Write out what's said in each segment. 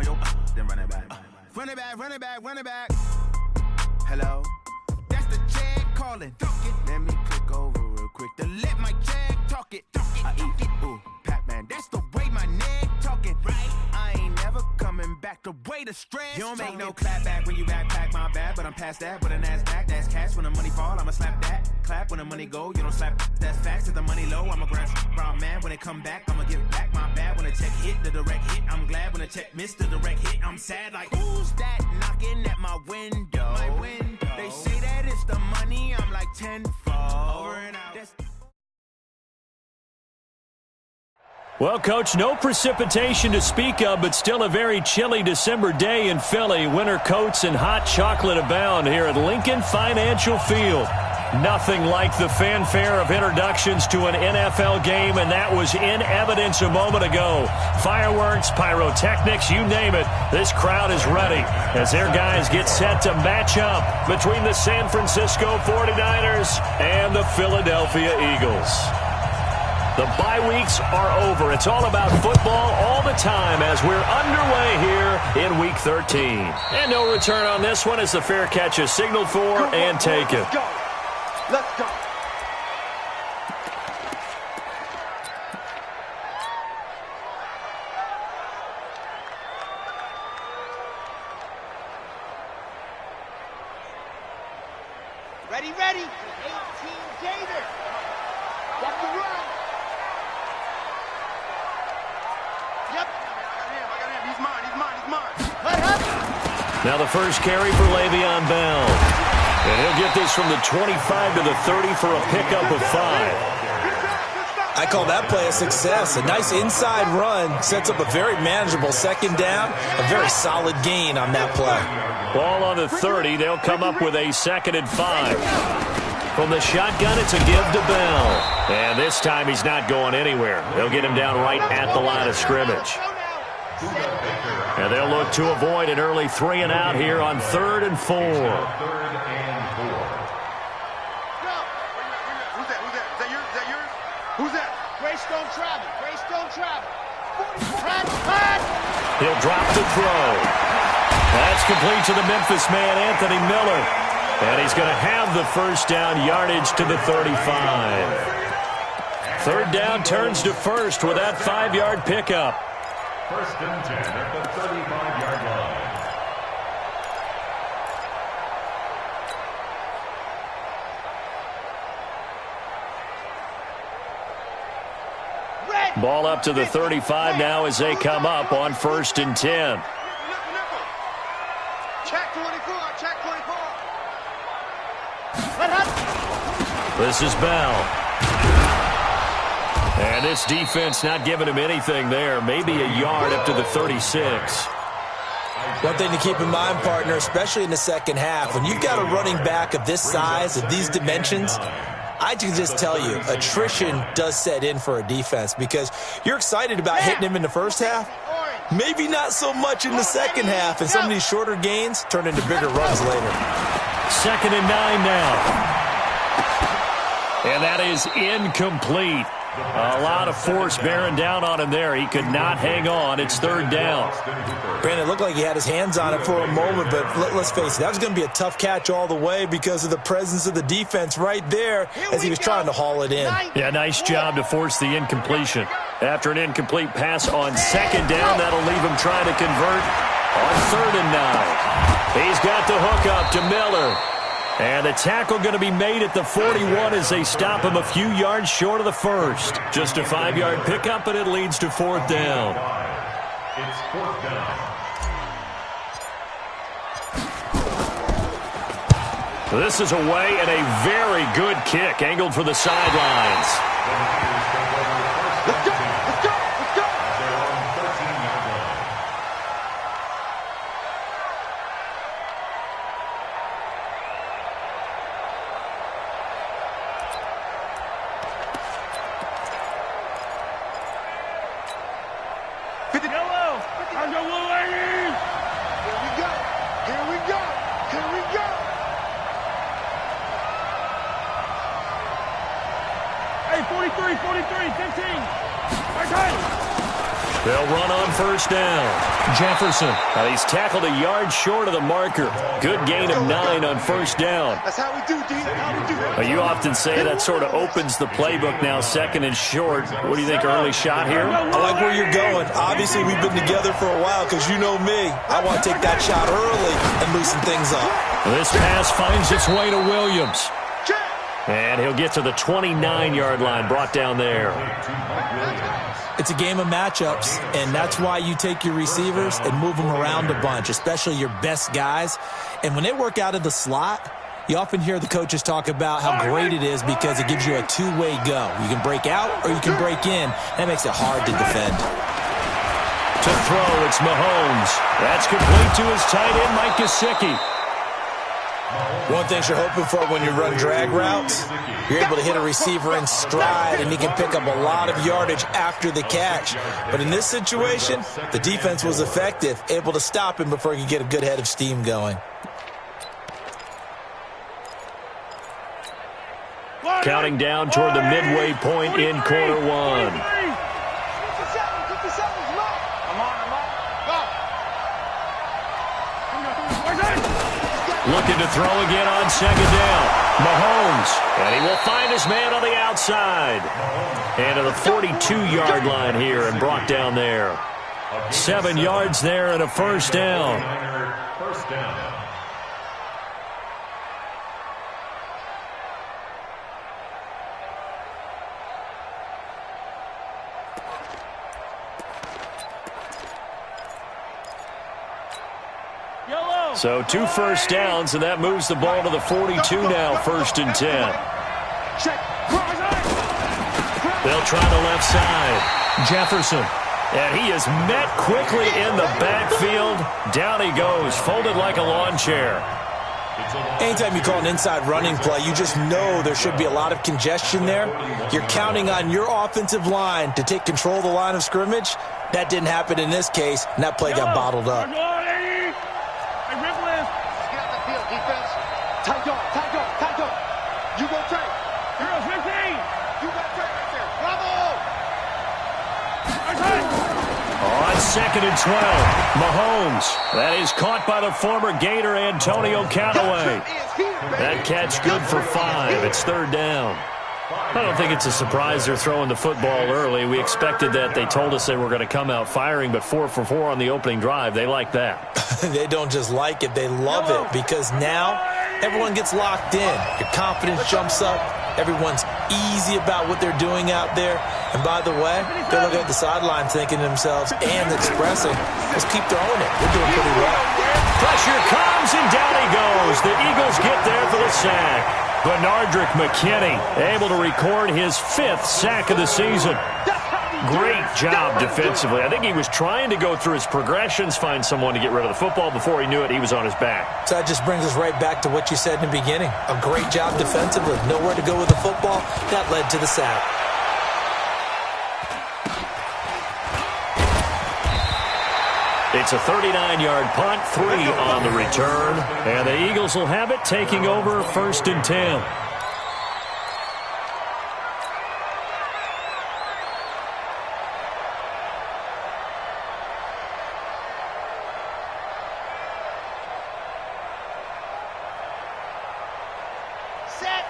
on your then run it back. Run it back, run it back, run it back. Hello? That's the Jag calling. Let me click over real quick to let my Jag talk it. I eat it, ooh, Pac-Man. That's the way my neck talking. Right? I ain't never coming back the way the stress. You don't make no clap back when you backpack, my bad. But I'm past that with a NASDAQ. That's cash when the money fall, I'ma slap that. Clap when the money go, you don't slap. That's facts. If the money low, I'ma grab brown man. When it come back, I'ma give back my bad. When the check hit, the direct hit. I'm glad when the check missed the direct hit. I'm sad like, who's that knocking at my window? My window. They say that it's the money, I'm like tenfold. Over and out. Well, Coach, no precipitation to speak of, but still a very chilly December day in Philly. Winter coats and hot chocolate abound here at Lincoln Financial Field. Nothing like the fanfare of introductions to an NFL game, and that was in evidence a moment ago. Fireworks, pyrotechnics, you name it. This crowd is ready as their guys get set to match up between the San Francisco 49ers and the Philadelphia Eagles. The bye weeks are over. It's all about football all the time as we're underway here in Week 13. And no return on this one as the fair catch is signaled for and taken. Let's go. Let's go. Ready, ready. 18 Gator. Got the run. Yep. I got him. He's mine. Now the first carry for Le'Veon Bell. And he'll get this from the 25 to the 30 for a pickup of 5. I call that play a success. A nice inside run sets up a very manageable second down. A very solid gain on that play. Ball on the 30. They'll come up with a 2nd and 5. From the shotgun, it's a give to Bell. And this time he's not going anywhere. They'll get him down right at the line of scrimmage. And they'll look to avoid an early 3 and out here on 3rd and 4. Who's that? Is that yours? Who's that? Greystone travel. Greystone travel. He'll drop the throw. That's complete to the Memphis man, Anthony Miller. And he's going to have the first down yardage to the 35. 3rd down turns to 1st with that 5-yard pickup. 1st and 10 at the 35-yard line. Ball up to the 35 now as they come up on 1st and 10. Check 24. Check 24. This is Bell. And this defense not giving him anything there. Maybe a yard up to the 36. One thing to keep in mind, partner, especially in the second half, when you've got a running back of this size, of these dimensions, I can just tell you, attrition does set in for a defense because you're excited about hitting him in the first half. Maybe not so much in the second half, and some of these shorter gains turn into bigger runs later. 2nd and 9 now. And that is incomplete. A lot of force bearing down on him there. He could not hang on. It's 3rd down. Brandon, it looked like he had his hands on it for a moment, but let's face it, that was going to be a tough catch all the way because of the presence of the defense right there as he was trying to haul it in. Yeah, nice job to force the incompletion. After an incomplete pass on 2nd down, that'll leave him trying to convert on 3rd and 9. He's got the hook up to Miller. And the tackle going to be made at the 41 as they stop him a few yards short of the 1st. Just a 5-yard pickup, and it leads to 4th down. It's 4th down. This is away and a very good kick angled for the sidelines. Let's go. Let's go. Let's go. They're on 13-yard line. Here we go. 43, 15. They'll run on first down. Jefferson. He's tackled a yard short of the marker. Good gain of 9 on first down. That's how we do, D. That's how we do. You often say that sort of opens the playbook now, second and short. What do you think, early shot here? I like where you're going. Obviously, we've been together for a while because you know me. I want to take that shot early and loosen things up. This pass finds its way to Williams. And he'll get to the 29-yard line, brought down there. It's a game of matchups, and that's why you take your receivers and move them around a bunch, especially your best guys. And when they work out of the slot, you often hear the coaches talk about how great it is because it gives you a two-way go. You can break out or you can break in. That makes it hard to defend. To throw, it's Mahomes. That's complete to his tight end, Mike Gesicki. One thing you're hoping for when you run drag routes, you're able to hit a receiver in stride, and he can pick up a lot of yardage after the catch. But in this situation, the defense was effective, able to stop him before he could get a good head of steam going. Counting down toward the midway point in quarter one. 57 left. Come on. Looking to throw again on second down. Mahomes. And he will find his man on the outside. And to the 42-yard line here and brought down there. 7 yards there and a first down. First down. So 2 first downs, and that moves the ball to the 42 now, 1st and 10. They'll try the left side. Jefferson. And he is met quickly in the backfield. Down he goes, folded like a lawn chair. Anytime you call an inside running play, you just know there should be a lot of congestion there. You're counting on your offensive line to take control of the line of scrimmage. That didn't happen in this case, and that play got bottled up. Defense, tight dog. You go Trey. Heroes 15. You got Trey right there. Bravo. On 2nd and 12, Mahomes. That is caught by the former Gator Antonio Callaway. That catch good for 5. It's 3rd down. I don't think it's a surprise they're throwing the football early. We expected that. They told us they were going to come out firing, but 4 for 4 on the opening drive. They like that. They don't just like it, they love it, because now everyone gets locked in. Your confidence jumps up. Everyone's easy about what they're doing out there. And by the way, they're looking at the sideline thinking to themselves and expressing, let's keep throwing it. We're doing pretty well. Pressure comes, and down he goes. The Eagles get there for the sack. Benardrick McKinney able to record his 5th sack of the season. Great job defensively. I think he was trying to go through his progressions, find someone to get rid of the football. Before he knew it, he was on his back. So that just brings us right back to what you said in the beginning. A great job defensively. Nowhere to go with the football. That led to the sack. It's a 39-yard punt, 3 on the return. And the Eagles will have it, taking over 1st and 10.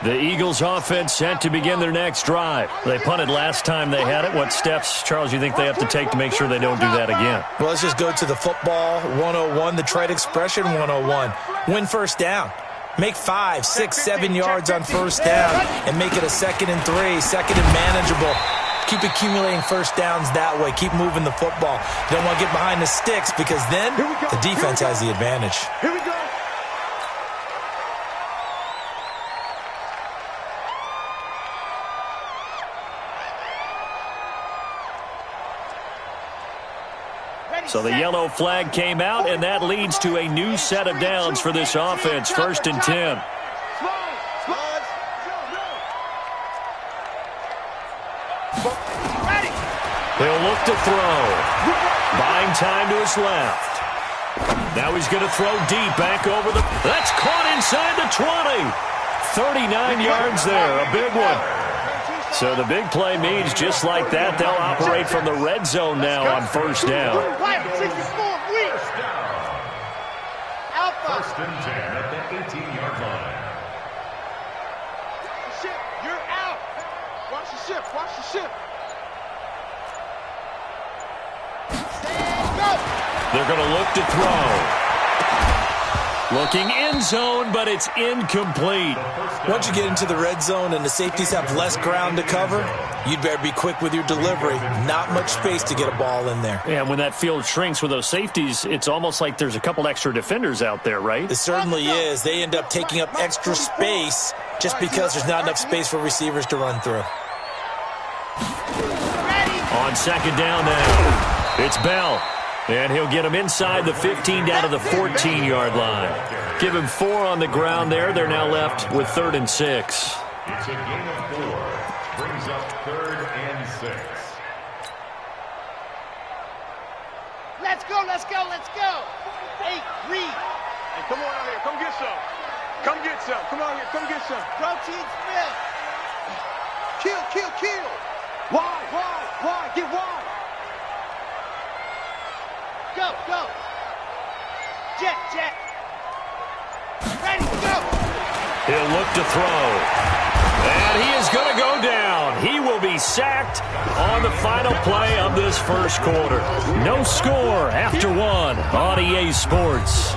The Eagles offense set to begin their next drive. They punted last time they had it. What steps, Charles, you think they have to take to make sure they don't do that again? Well, let's just go to the football 101, the trade expression 101. Win first down. Make 5, 6, 7 yards on first down and make it a 2nd and 3, 2nd and manageable. Keep accumulating first downs that way. Keep moving the football. You don't want to get behind the sticks because then the defense has the advantage. Here we go. So the yellow flag came out, and that leads to a new set of downs for this offense, 1st and 10. He'll look to throw. Buying time to his left. Now he's going to throw deep back over the... That's caught inside the 20. 39 yards there, a big one. So the big play means just like that, they'll operate from the red zone now on first down. First and 10 at the 18-yard line. You're out. Watch the ship. Watch the ship. Go. They're going to look to throw. Looking end zone, but it's incomplete. Once you get into the red zone and the safeties have less ground to cover, you'd better be quick with your delivery. Not much space to get a ball in there. Yeah, when that field shrinks with those safeties, it's almost like there's a couple extra defenders out there, right? It certainly is. They end up taking up extra space just because there's not enough space for receivers to run through. On second down now, it's Bell. And he'll get him inside the 15 down to the 14-yard line. Give him 4 on the ground there. They're now left with 3rd and 6. It's a gain of 4. Brings up 3rd and 6. Let's go, let's go, let's go. Hey, read. Hey, come on out here. Come get some. Come get some. Come on here. Come get some. Protein split. Kill, kill, kill. Why? Get wide. Go, go. Jet. Ready, go. He'll look to throw. And he is going to go down. He will be sacked on the final play of this first quarter. No score after 1 on EA Sports.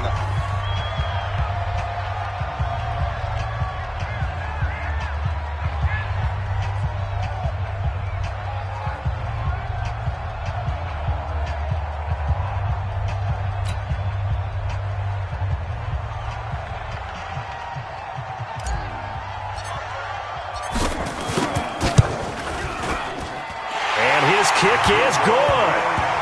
Kick is good.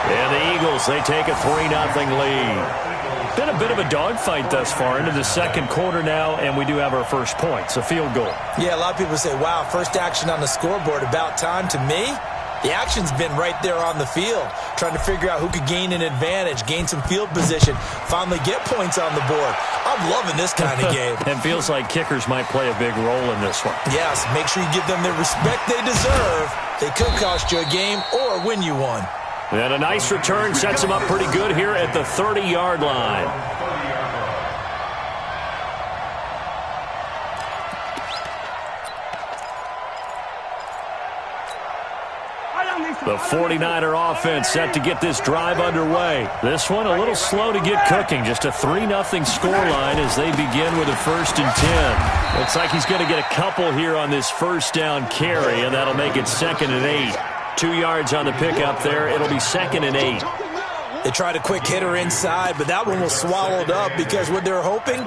And the Eagles, they take a 3-0 lead. Been a bit of a dogfight thus far into the second quarter now, and we do have our first points, a field goal. Yeah, a lot of people say, wow, first action on the scoreboard, about time. To me, the action's been right there on the field, trying to figure out who could gain an advantage, gain some field position, finally get points on the board. I'm loving this kind of game. And feels like kickers might play a big role in this one. Yes, make sure you give them the respect they deserve. They could cost you a game or win you one. And a nice return sets him up pretty good here at the 30-yard line. The 49er offense set to get this drive underway. This one a little slow to get cooking. Just a 3-0 scoreline as they begin with a 1st and 10. Looks like he's going to get a couple here on this first down carry, and that'll make it 2nd and 8. 2 yards on the pickup there. It'll be 2nd and 8. They tried a quick hitter inside, but that one was swallowed up because what they're hoping,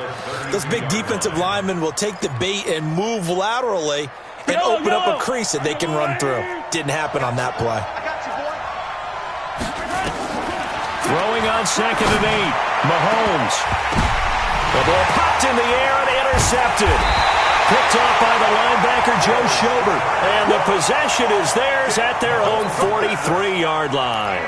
those big defensive linemen will take the bait and move laterally and open up a crease that they can run through. Didn't happen on that play. Throwing on 2nd and 8. Mahomes. The ball popped in the air and intercepted. Picked off by the linebacker, Joe Schobert. And the possession is theirs at their own 43-yard line.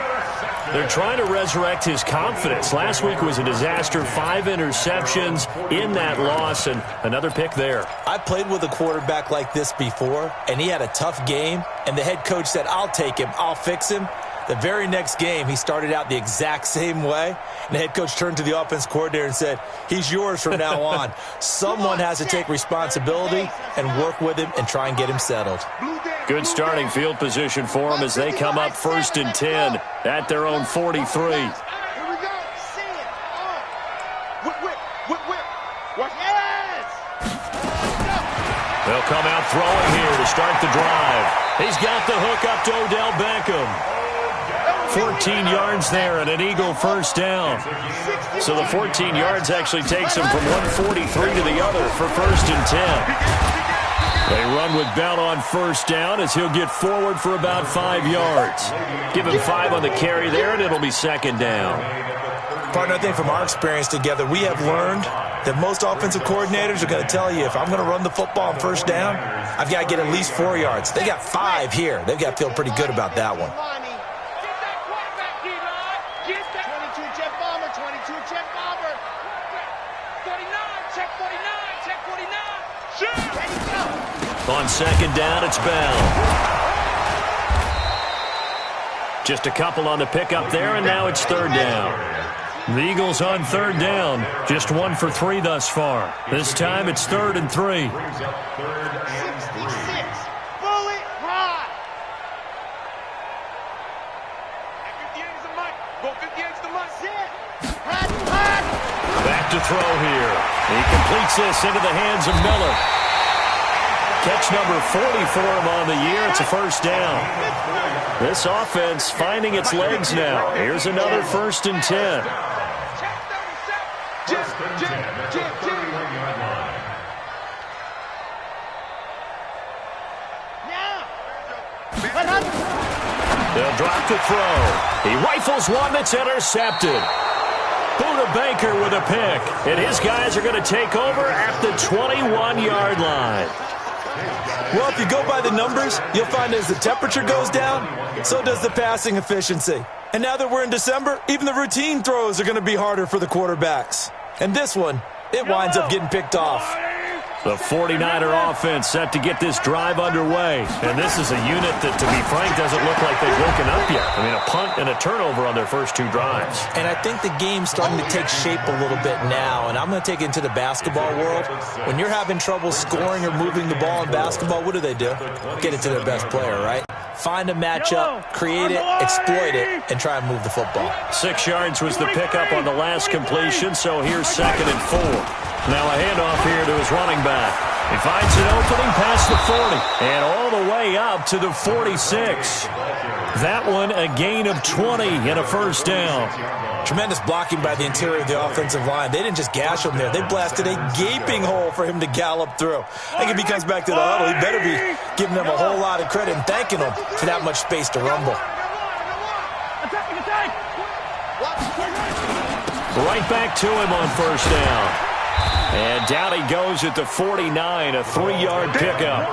They're trying to resurrect his confidence. Last week was a disaster. 5 interceptions in that loss, and another pick there. I played with a quarterback like this before, and he had a tough game, and the head coach said, I'll take him, I'll fix him. The very next game, he started out the exact same way, and the head coach turned to the offense coordinator and said, he's yours from now on. Someone has to take responsibility and work with him and try and get him settled. Good starting field position for them as they come up 1st and 10 at their own 43. Here we go. See it. Whip. Yes. They'll come out throwing here to start the drive. He's got the hook up to Odell Beckham. 14 yards there and an Eagle first down. So the 14 yards actually takes him from 143 to the other for 1st and 10. They run with Bell on first down as he'll get forward for about 5 yards. Give him 5 on the carry there, and it'll be 2nd down. Partner, I think from our experience together, we have learned that most offensive coordinators are going to tell you, if I'm going to run the football on first down, I've got to get at least 4 yards. They got 5 here. They've got to feel pretty good about that one. 22 jet bomber, 22 jet bomber. 49, check 49, check 49. Shoot! Ready, go. On second down, it's Bell. Just a couple on the pickup there, and now it's third down. The Eagles on third down. Just 1 for 3 thus far. This time it's 3rd and 3. 66. Bullet ride. 58 is the mic. Go 58 is the mic. Back to throw here. He completes this into the hands of Miller. Catch number 40 for him on the year. It's a first down. This offense finding its legs now. Here's another 1st and 10. They'll drop to throw. He rifles one that's intercepted. Buda Baker with a pick. And his guys are going to take over at the 21-yard line. Well, if you go by the numbers, you'll find as the temperature goes down, so does the passing efficiency. And now that we're in December, even the routine throws are going to be harder for the quarterbacks. And this one, it winds up getting picked off. The 49er offense set to get this drive underway. And this is a unit that, to be frank, doesn't look like they've woken up yet. I mean, a punt and a turnover on their first 2 drives. And I think the game's starting to take shape a little bit now. And I'm going to take it into the basketball world. When you're having trouble scoring or moving the ball in basketball, what do? Get it to their best player, right? Find a matchup, create it, exploit it, and try and move the football. 6 yards was the pickup on the last completion, so here's 2nd and 4. Now a handoff here to his running back. He finds an opening past the 40 and all the way up to the 46. That one a gain of 20 and a first down. Tremendous blocking by the interior of the offensive line. They didn't just gash him there. They blasted a gaping hole for him to gallop through. I think if he comes back to the huddle, he better be giving them a whole lot of credit and thanking them for that much space to rumble. Right back to him on first down. And down he goes at the 49, a 3-yard pickup.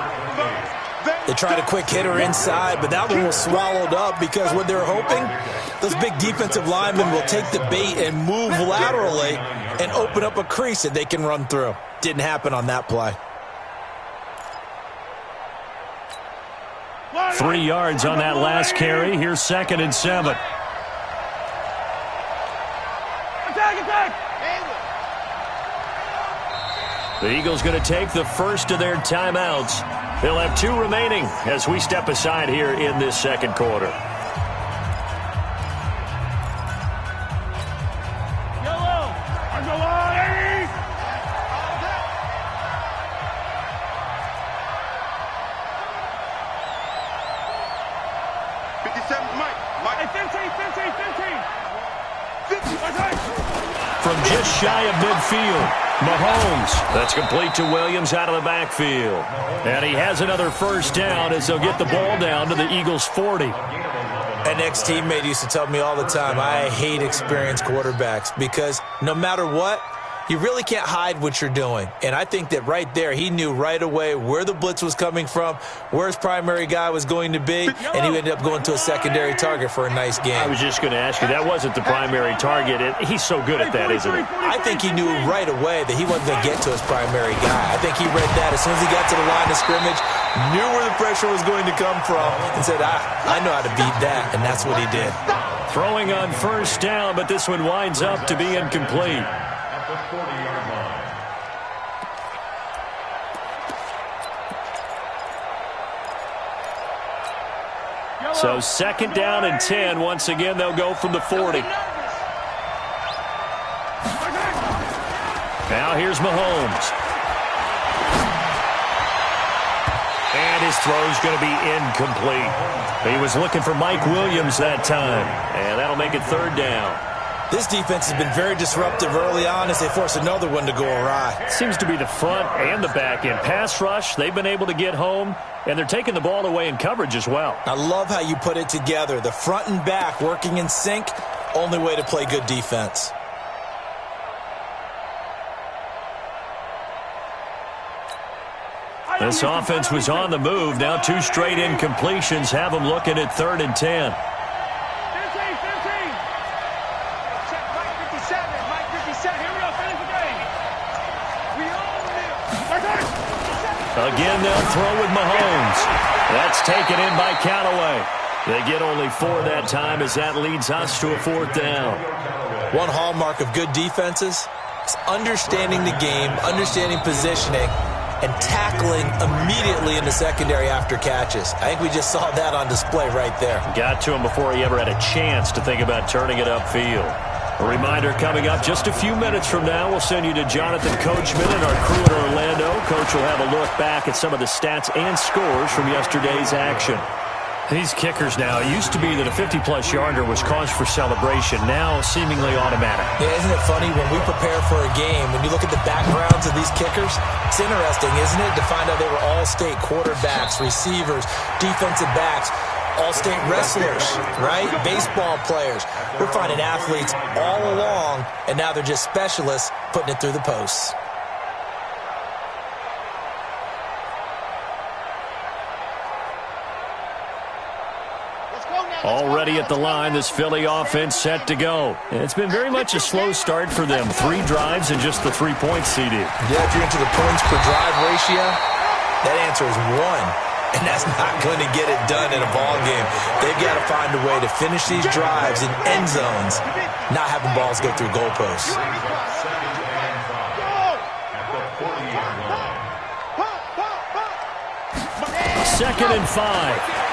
They tried a quick hitter inside, but that one was swallowed up because what they're hoping, those big defensive linemen will take the bait and move laterally and open up a crease that they can run through. Didn't happen on that play. 3 yards on that last carry. Here's 2nd and 7. The Eagles going to take the first of their timeouts. They'll have 2 remaining as we step aside here in this second quarter. From just shy of midfield, Mahomes. That's complete to Williams out of the backfield. And he has another first down as they'll get the ball down to the Eagles' 40. An ex-teammate used to tell me all the time, I hate experienced quarterbacks because no matter what, you really can't hide what you're doing. And I think that right there, he knew right away where the blitz was coming from, where his primary guy was going to be, and he ended up going to a secondary target for a nice game. I was just going to ask you, that wasn't the primary target. He's so good at that, isn't he? I think he knew right away that he wasn't going to get to his primary guy. I think he read that as soon as he got to the line of scrimmage, knew where the pressure was going to come from, and said, I know how to beat that, and that's what he did. Throwing on first down, but this one winds up to be incomplete. The 40-yard line. So 2nd down and 10. Once again, they'll go from the 40. Now here's Mahomes. And his throw's going to be incomplete. He was looking for Mike Williams that time. And that'll make it 3rd down. This defense has been very disruptive early on as they force another one to go awry. Seems to be the front and the back end. Pass rush, they've been able to get home, and they're taking the ball away in coverage as well. I love how you put it together. The front and back working in sync, only way to play good defense. This offense was on the move. Now 2 straight incompletions have them looking at 3rd and 10. Again, they'll throw with Mahomes. That's taken in by Callaway. They get only 4 that time as that leads us to a 4th down. One hallmark of good defenses is understanding the game, understanding positioning, and tackling immediately in the secondary after catches. I think we just saw that on display right there. Got to him before he ever had a chance to think about turning it upfield. A reminder coming up just a few minutes from now, we'll send you to Jonathan Coachman and our crew in Orlando. Coach will have a look back at some of the stats and scores from yesterday's action. These kickers now, it used to be that a 50-plus yarder was cause for celebration, now seemingly automatic. Yeah, isn't it funny when we prepare for a game, when you look at the backgrounds of these kickers, it's interesting, isn't it, to find out they were all-state quarterbacks, receivers, defensive backs, all-state wrestlers, right? Baseball players. We're finding athletes all along, and now they're just specialists putting it through the posts. Already at the line, this Philly offense set to go. It's been very much a slow start for them. 3 drives and just the 3 points, CD. Yeah, if you're into the points per drive ratio, that answer is 1. And that's not going to get it done in a ball game. They've got to find a way to finish these drives in end zones, not having balls go through goalposts. 2nd and 5.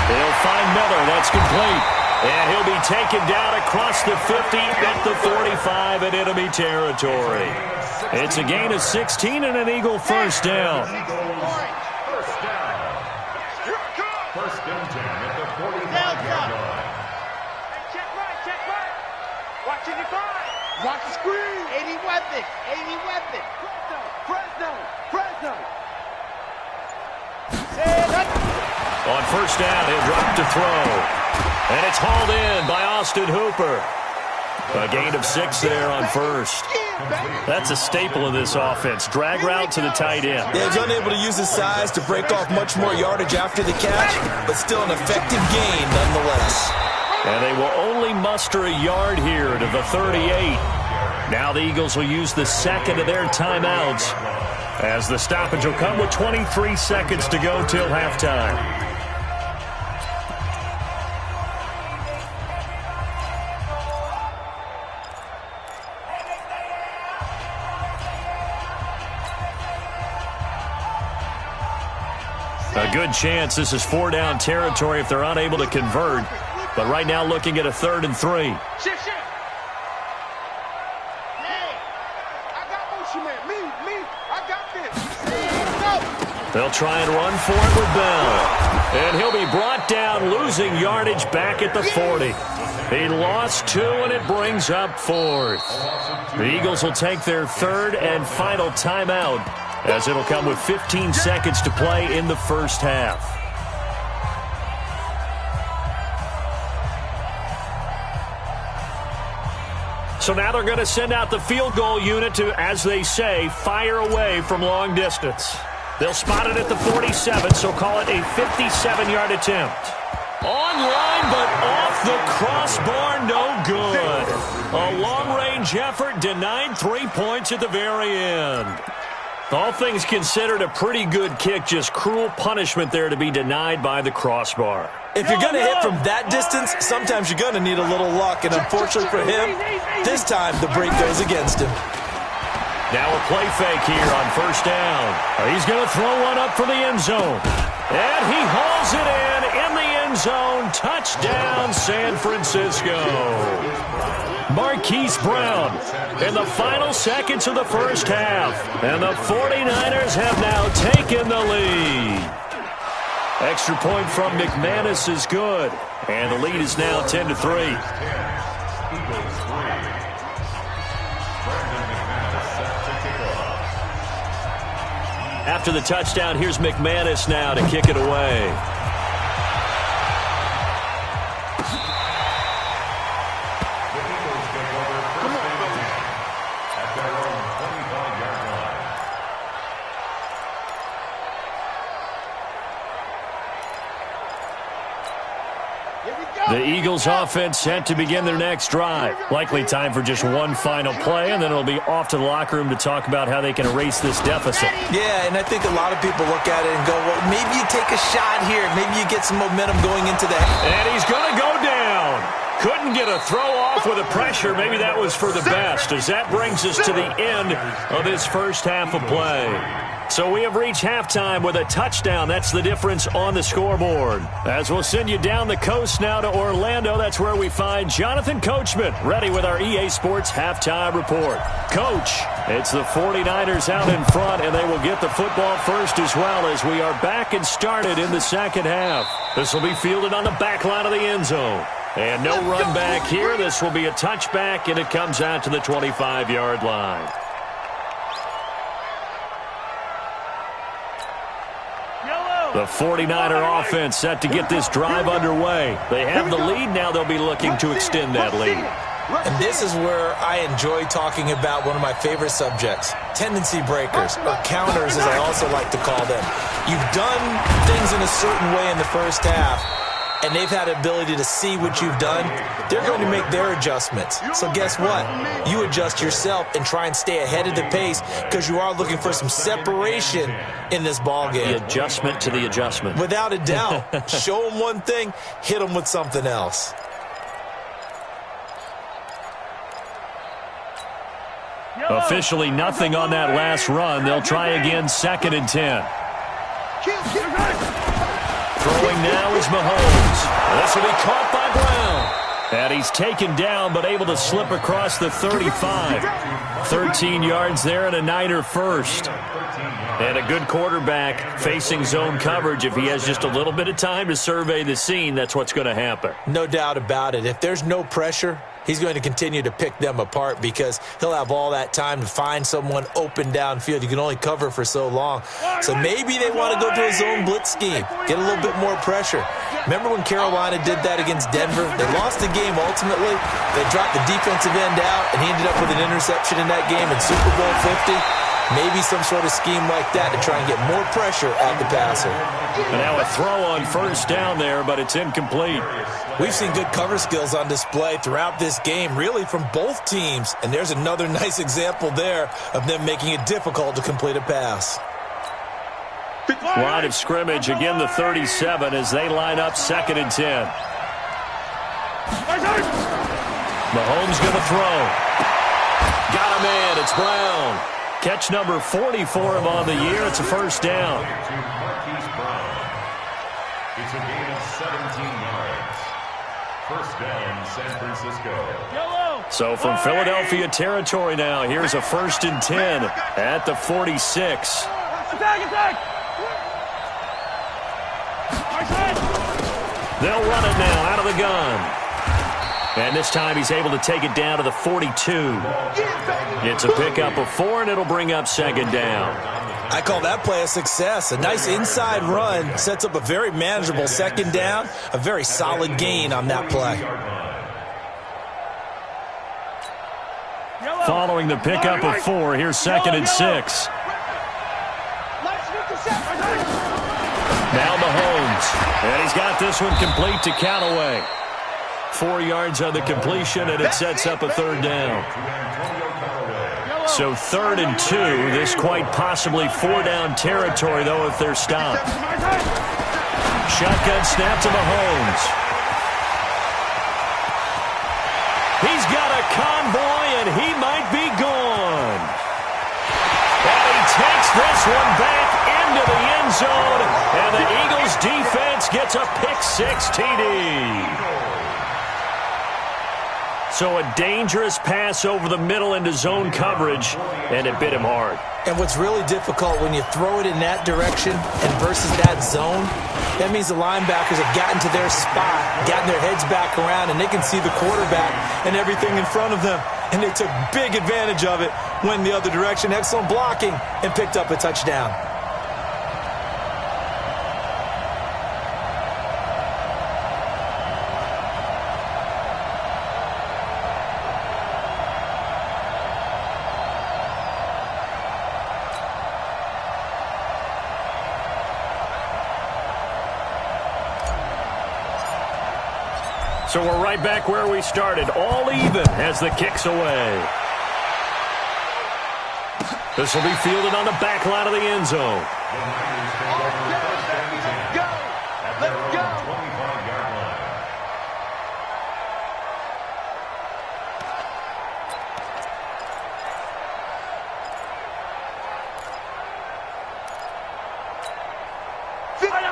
They'll find Miller. That's complete. And he'll be taken down across the 50 at the 45 in enemy territory. It's a gain of 16 and an Eagle first down. First and 10 at the 45-yard line. Check right. Watching the five. Watch the screen. 80 weapon. Fresno. On first down, he'll drop to throw. And it's hauled in by Austin Hooper. A gain of 6 there on first. That's a staple of this offense. Drag route to the tight end. Yeah, he's unable to use his size to break off much more yardage after the catch, but still an effective gain nonetheless. And they will only muster a yard here to the 38. Now the Eagles will use the second of their timeouts, as the stoppage will come with 23 seconds to go till halftime. A good chance this is 4-down territory if they're unable to convert. But right now looking at a 3rd and 3. Shift. Hey, I got motion man. Me. I got this. They'll try and run for it with Bell. And he'll be brought down, losing yardage back at the 40. He lost 2, and it brings up 4th. The Eagles will take their 3rd and final timeout, as it'll come with 15 seconds to play in the first half. So now they're going to send out the field goal unit to, as they say, fire away from long distance. They'll spot it at the 47, so call it a 57-yard attempt. Online, but off the crossbar, no good. A long-range effort denied 3 points at the very end. All things considered, a pretty good kick, just cruel punishment there to be denied by the crossbar. If you're going to hit from that distance, sometimes you're going to need a little luck, and unfortunately for him, this time the break goes against him. Now a play fake here on first down. He's going to throw one up for the end zone. And he hauls it in the end zone. Touchdown, San Francisco. Marquise Brown in the final seconds of the first half. And the 49ers have now taken the lead. Extra point from McManus is good. And the lead is now 10-3. After the touchdown, here's McManus now to kick it away. The The Eagles offense set to begin their next drive. Likely time for just one final play, and then it'll be off to the locker room to talk about how they can erase this deficit. Yeah, and I think a lot of people look at it and go, well, maybe you take a shot here. Maybe you get some momentum going into the... And he's going to go down. Couldn't get a throw off with the pressure. Maybe that was for the best, as that brings us to the end of this first half of play. So we have reached halftime with a touchdown. That's the difference on the scoreboard. As we'll send you down the coast now to Orlando, that's where we find Jonathan Coachman, ready with our EA Sports halftime report. Coach, it's the 49ers out in front, and they will get the football first as well, as we are back and started in the second half. This will be fielded on the back line of the end zone. And no run back here. This will be a touchback, and it comes out to the 25-yard line. The 49er offense set to get this drive underway. They have the lead. Now they'll be looking to extend that lead. And this is where I enjoy talking about one of my favorite subjects, tendency breakers, or counters as I also like to call them. You've done things in a certain way in the first half, and they've had the ability to see what you've done. They're going to make their adjustments. So guess what? You adjust yourself and try and stay ahead of the pace, because you are looking for some separation in this ball game. The adjustment to the adjustment. Without a doubt. Show them one thing, hit them with something else. Officially nothing on that last run. They'll try again, 2nd and 10. Throwing now is Mahomes. This will be caught by Brown. And he's taken down, but able to slip across the 35. 13 yards there and a Niner first. And a good quarterback facing zone coverage. If he has just a little bit of time to survey the scene, that's what's going to happen. No doubt about it. If there's no pressure, he's going to continue to pick them apart, because he'll have all that time to find someone open downfield. You can only cover for so long. So maybe they want to go to a zone blitz scheme, get a little bit more pressure. Remember when Carolina did that against Denver? They lost the game ultimately. They dropped the defensive end out, and he ended up with an interception in that game in Super Bowl 50. Maybe some sort of scheme like that to try and get more pressure at the passer. And now a throw on first down there, but it's incomplete. We've seen good cover skills on display throughout this game, really from both teams. And there's another nice example there of them making it difficult to complete a pass. Line of scrimmage, again the 37 as they line up 2nd and 10. Mahomes going to throw. Got a man, it's Brown. Catch number 40 for him on the year. It's a first down. It's a gain of 17 yards. First down, San Francisco. So from Philadelphia territory now, here's a 1st and 10 at the 46. They'll run it now out of the gun. And this time he's able to take it down to the 42. It's a pickup of 4, and it'll bring up 2nd down. I call that play a success. A nice inside run sets up a very manageable 2nd down. A very solid gain on that play. Following the pickup of 4, here's 2nd and 6. Now Mahomes. And he's got this one complete to Callaway. 4 yards on the completion, and it sets up a 3rd down. So 3rd and 2. This quite possibly 4-down territory, though, if they're stopped. Shotgun snap to Mahomes. He's got a convoy, and he might be gone. And he takes this one back into the end zone, and the Eagles defense gets a pick-6 TD. So a dangerous pass over the middle into zone coverage, and it bit him hard. And what's really difficult when you throw it in that direction and versus that zone, that means the linebackers have gotten to their spot, gotten their heads back around, and they can see the quarterback and everything in front of them. And they took big advantage of it, went the other direction, excellent blocking, and picked up a touchdown. So we're right back where we started, all even as the kick's away. This will be fielded on the back line of the end zone. Let's go.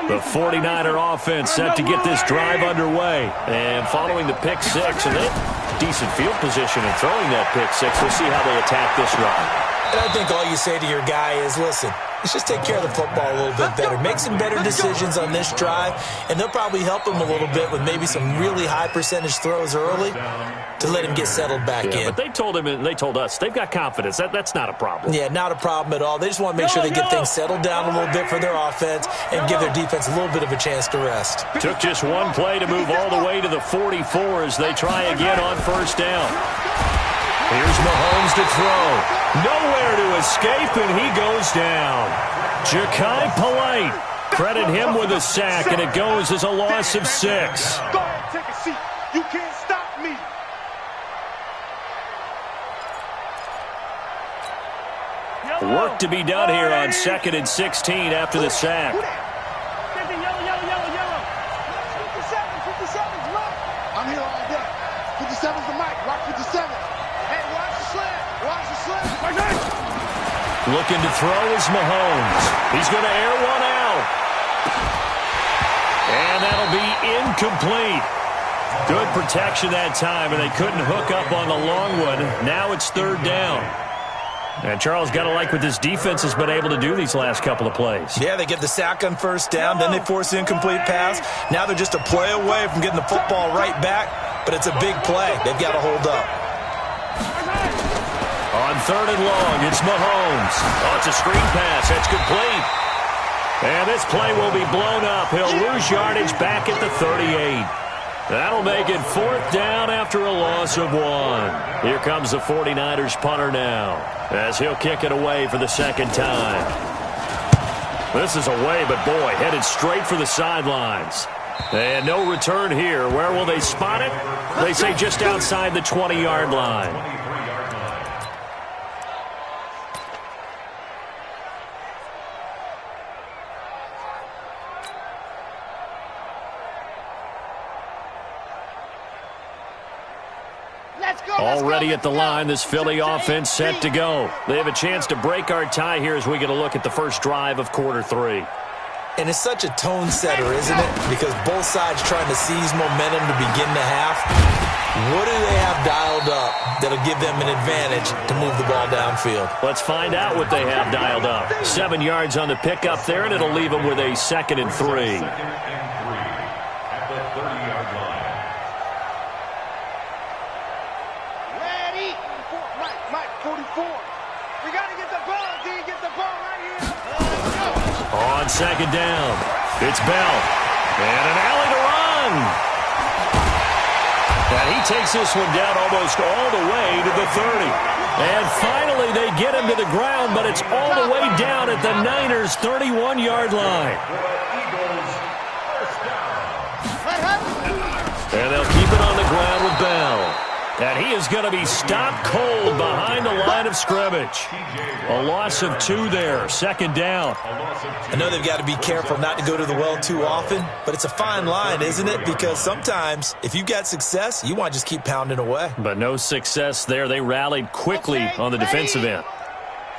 The 49er offense set to get this drive underway. And following the pick six, and they decent field position in throwing that pick six. We'll see how they attack this drive. And I think all you say to your guy is, listen, let's just take care of the football a little bit better. Make some better decisions on this drive, and they'll probably help him a little bit with maybe some really high percentage throws early to let him get settled back in. But they told him and they told us they've got confidence. That's not a problem. Yeah, not a problem at all. They just want to make sure they get things settled down a little bit for their offense and give their defense a little bit of a chance to rest. Took just one play to move all the way to the 44 as they try again on first down. Here's Mahomes to throw. Nowhere to escape, and he goes down. Ja'Kai Polite. Credit him with a sack, and it goes as a loss of 6. Go ahead, take a seat. You can't stop me. Work to be done here on 2nd and 16 after the sack. Yellow. 57's Mike. I'm here all day. 57's the Mike. Rock 57. Hey, watch the slant. Watch the slant. Looking to throw is Mahomes. He's going to air one out. And that'll be incomplete. Good protection that time, and they couldn't hook up on the long one. Now it's 3rd down. And Charles, got to like what this defense has been able to do these last couple of plays. Yeah, they get the sack on first down, then they force the incomplete pass. Now they're just a play away from getting the football right back, but it's a big play. They've got to hold up. On 3rd and long, it's Mahomes. Oh, it's a screen pass. That's complete. And this play will be blown up. He'll lose yardage back at the 38. That'll make it 4th down after a loss of 1. Here comes the 49ers punter now, as he'll kick it away for the 2nd time. This is away, but boy, headed straight for the sidelines. And no return here. Where will they spot it? They say just outside the 20-yard line. Already at the line, this Philly offense set to go. They have a chance to break our tie here as we get a look at the first drive of quarter 3. And it's such a tone setter, isn't it? Because both sides trying to seize momentum to begin the half. What do they have dialed up that'll give them an advantage to move the ball downfield? Let's find out what they have dialed up. 7 yards on the pickup there, and it'll leave them with a 2nd and 3. At the 30-yard line. Mike, 44. We got to get the ball, D. Get the ball right here. On 2nd down, it's Bell. And an alley to run. And he takes this one down almost all the way to the 30. And finally they get him to the ground, but it's all the way down at the Niners' 31-yard line. And they'll keep it on the ground with Bell. And he is going to be stopped cold behind the line of scrimmage. A loss of 2 there, 2nd down. I know they've got to be careful not to go to the well too often, but it's a fine line, isn't it? Because sometimes if you've got success, you want to just keep pounding away. But no success there. They rallied quickly on the defensive end.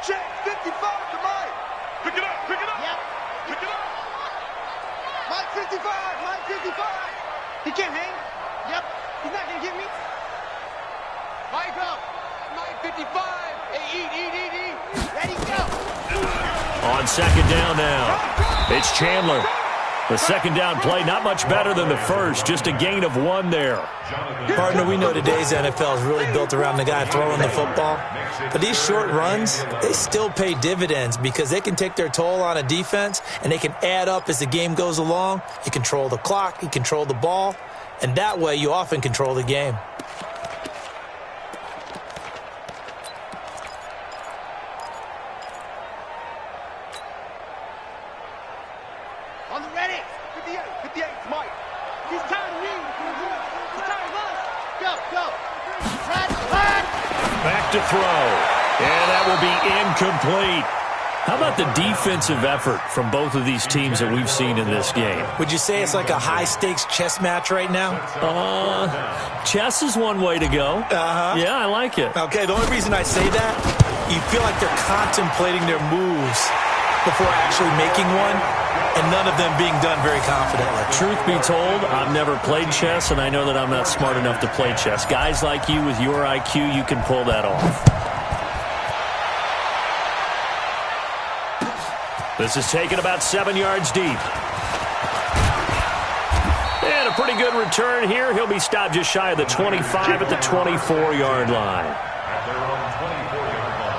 Check 55 to Mike. Pick it up, pick it up. Yep. Pick it up. Mike 55, Mike 55. He can't hang. Yep. He's not going to get me. Mike up. Mike 55. Hey, eat. Ready, go. On 2nd down now, it's Chandler. The 2nd down play, not much better than the first, just a gain of 1 there. Partner, we know today's NFL is really built around the guy throwing the football. But these short runs, they still pay dividends because they can take their toll on a defense and they can add up as the game goes along. You control the clock, you control the ball, and that way you often control the game. On the ready. 58, Mike. He's tired of me. He's tired Back to throw. And that will be incomplete. How about the defensive effort from both of these teams that we've seen in this game? Would you say it's like a high-stakes chess match right now? Chess is one way to go. Yeah, I like it. Okay, the only reason I say that, you feel like they're contemplating their moves before actually making one, and none of them being done very confidently. Truth be told, I've never played chess, and I know that I'm not smart enough to play chess. Guys like you with your IQ, you can pull that off. This is taken about 7 yards deep. And a pretty good return here. He'll be stopped just shy of the 25 at the 24-yard line. At their own 24-yard line.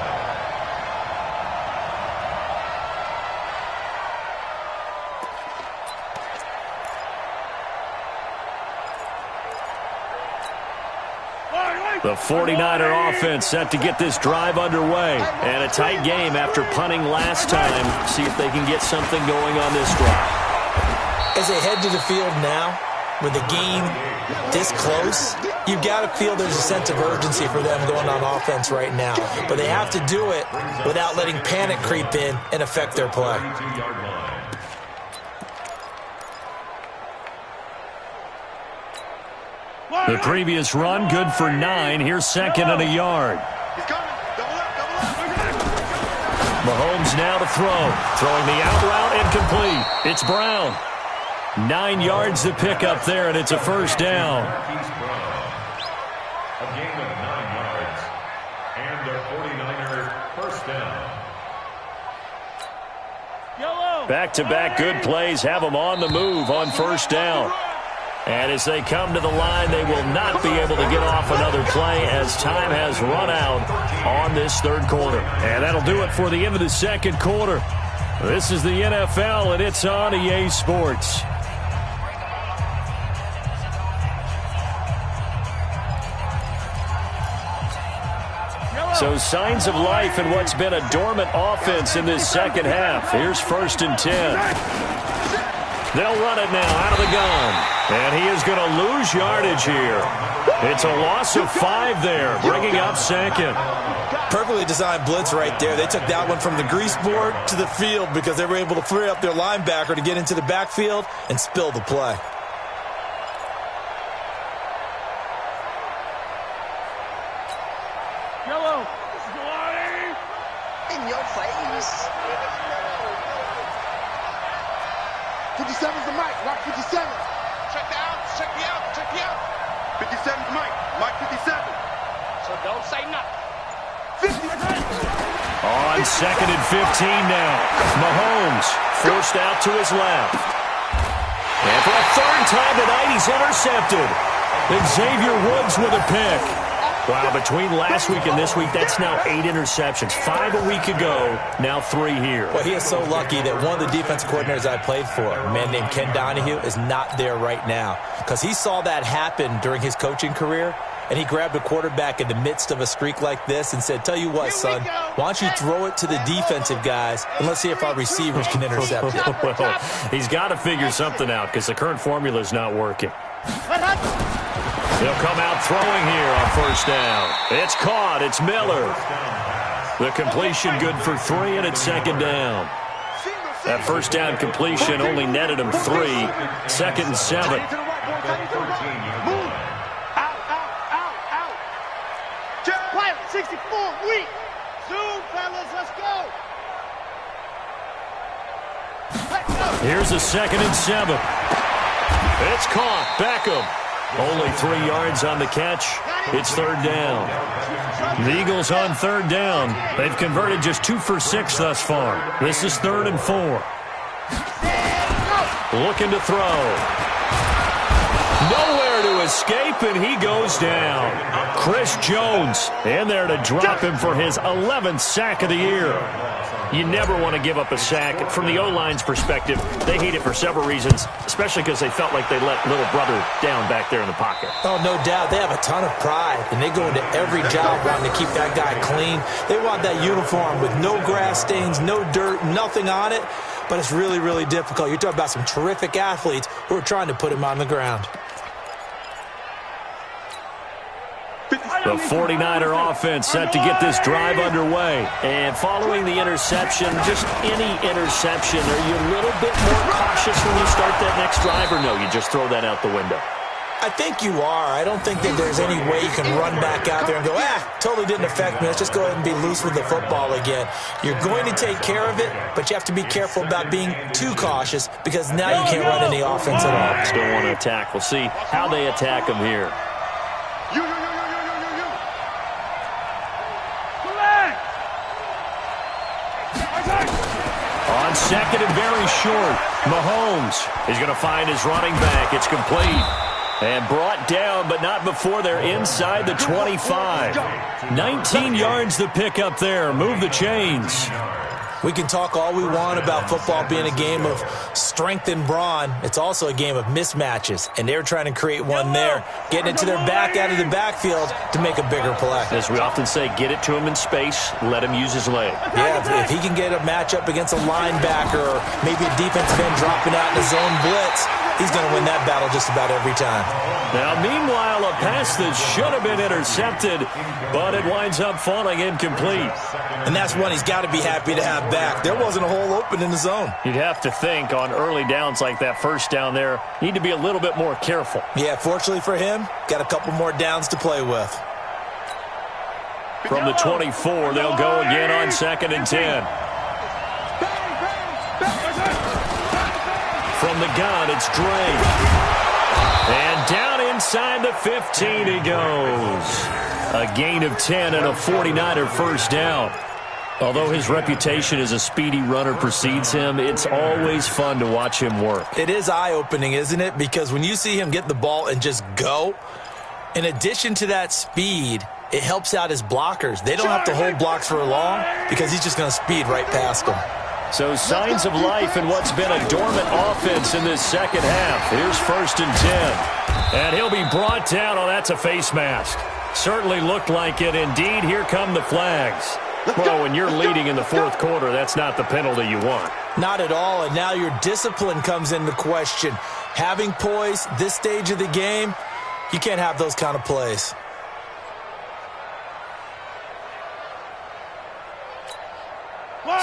The 49er offense set to get this drive underway. And a tight game after punting last time. See if they can get something going on this drive. As they head to the field now, with the game this close, you've got to feel there's a sense of urgency for them going on offense right now. But they have to do it without letting panic creep in and affect their play. The previous run, good for 9. Here's second and a yard. Mahomes now to throw. Throwing the out route incomplete. It's Brown. 9 yards to pick up there, and it's a first down. A gain of 9 yards. And a 49er first down. Back-to-back good plays have them on the move on first down. And as they come to the line, they will not be able to get off another play as time has run out on this third quarter. And that'll do it for the end of the second quarter. This is the NFL, and it's on EA Sports. So signs of life in what's been a dormant offense in this second half. Here's 1st and 10. They'll run it now out of the gun. And he is going to lose yardage here. It's a loss of 5 there, bringing up second. Perfectly designed blitz right there. They took that one from the grease board to the field because they were able to free up their linebacker to get into the backfield and spill the play. Yellow. In your face. 57's the mic. Rock 57. Check the out. Check the out. Check the out. 57's Mike. Mike 57. So don't say nothing. 50. On 2nd and 15 now. Mahomes forced out to his left. And for a third time tonight, he's intercepted. Xavier Woods with a pick. Wow, between last week and this week, that's now 8 interceptions. 5 a week ago, now 3 here. Well, he is so lucky that one of the defense coordinators I played for, a man named Ken Donahue, is not there right now. Because he saw that happen during his coaching career, and he grabbed a quarterback in the midst of a streak like this and said, tell you what, son, why don't you throw it to the defensive guys, and let's see if our receivers can intercept it. Well, he's got to figure something out because the current formula is not working. He'll come out throwing here on first down. It's caught. It's Miller. The completion good for 3, and it's second down. That first down completion only netted him 3. 2nd and 7. Out. Quiet, 64, weak. Zoom, fellas, let's go. Here's a 2nd and 7. It's caught. Beckham. Only 3 yards on the catch. It's third down. The Eagles on 3rd down. They've converted just 2 for 6 thus far. This is 3rd and 4. Looking to throw. Nowhere to escape, and he goes down. Chris Jones in there to drop him for his 11th sack of the year. You never want to give up a sack. From the O-line's perspective, they hate it for several reasons, especially because they felt like they let little brother down back there in the pocket. Oh, no doubt. They have a ton of pride, and they go into every job wanting to keep that guy clean. They want that uniform with no grass stains, no dirt, nothing on it, but it's really, really difficult. You're talking about some terrific athletes who are trying to put him on the ground. The 49er offense set to get this drive underway. And following the interception, just any interception, are you a little bit more cautious when you start that next drive, or no, you just throw that out the window? I think you are. I don't think that there's any way you can run back out there and go, totally didn't affect me. Let's just go ahead and be loose with the football again. You're going to take care of it, but you have to be careful about being too cautious because now you can't run any offense at all. Still want to attack. We'll see how they attack them here. On second and very short, Mahomes is going to find his running back. It's complete. And brought down, but not before they're inside the 25. 19 yards the pick up there. Move the chains. We can talk all we want about football being a game of strength and brawn. It's also a game of mismatches, and they're trying to create one there, getting it to their back out of the backfield to make a bigger play. As we often say, get it to him in space, let him use his leg. Yeah, if he can get a matchup against a linebacker or maybe a defensive end dropping out in a zone blitz, he's going to win that battle just about every time. Now, meanwhile, a pass that should have been intercepted, but it winds up falling incomplete. And that's one he's got to be happy to have back. There wasn't a hole open in the zone. You'd have to think on early downs like that first down there, need to be a little bit more careful. Yeah, fortunately for him, got a couple more downs to play with. From the 24, they'll go again on second and 10. From the gun, it's Dre. And down inside the 15 he goes. A gain of 10 and a 49er first down. Although his reputation as a speedy runner precedes him, it's always fun to watch him work. It is eye-opening, isn't it? Because when you see him get the ball and just go, in addition to that speed, it helps out his blockers. They don't have to hold blocks for long because he's just going to speed right past them. So signs of life in what's been a dormant offense in this second half. Here's first and 10. And he'll be brought down. Oh, that's a face mask. Certainly looked like it. Indeed, here come the flags. Well, when you're leading in the fourth quarter, that's not the penalty you want. Not at all, and now your discipline comes into question. Having poise this stage of the game, you can't have those kind of plays.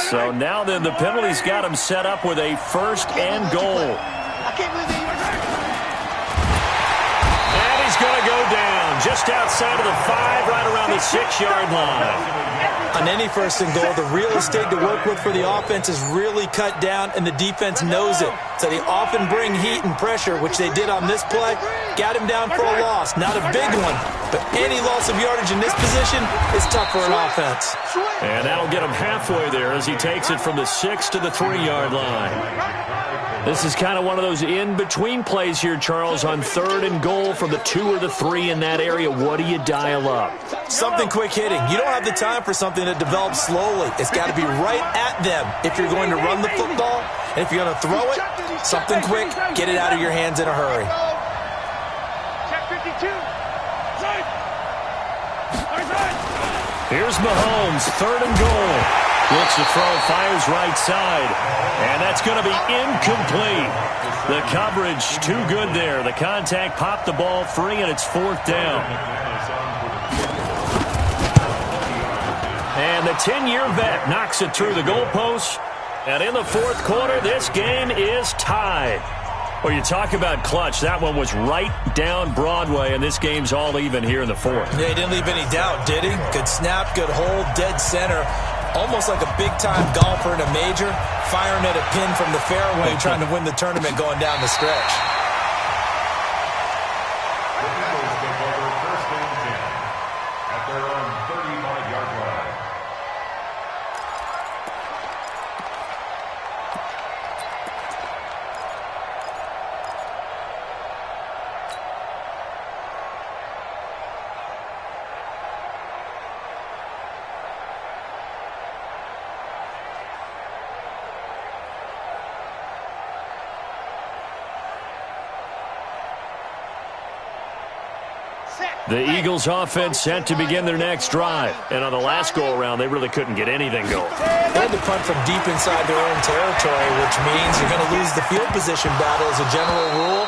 So now then, the penalty's got him set up with a first and goal. And he's going to go down just outside of the 5, right around the 6-yard line. On any first and goal, the real estate to work with for the offense is really cut down, and the defense knows it. So they often bring heat and pressure, which they did on this play. Got him down for a loss. Not a big one, but any loss of yardage in this position is tough for an offense. And that'll get him halfway there as he takes it from the 6 to the 3-yard line. This is kind of one of those in-between plays here, Charles, on third and goal from the 2 or the 3 in that area. What do you dial up? Something quick hitting. You don't have the time for something that develops slowly. It's got to be right at them if you're going to run the football. And if you're going to throw it, something quick, get it out of your hands in a hurry. Check 52. Here's Mahomes, third and goal. Looks to throw, fires right side. And that's going to be incomplete. The coverage too good there. The contact popped the ball free, and it's fourth down. And the 10-year vet knocks it through the goalpost. And in the fourth quarter, this game is tied. Well, you talk about clutch. That one was right down Broadway, and this game's all even here in the fourth. Yeah, he didn't leave any doubt, did he? Good snap, good hold, dead center. Almost like a big-time golfer in a major, firing at a pin from the fairway, trying to win the tournament going down the stretch. At their own 35-yard line. The Eagles offense set to begin their next drive. And on the last go-around, they really couldn't get anything going. They had to punt from deep inside their own territory, which means you're going to lose the field position battle as a general rule.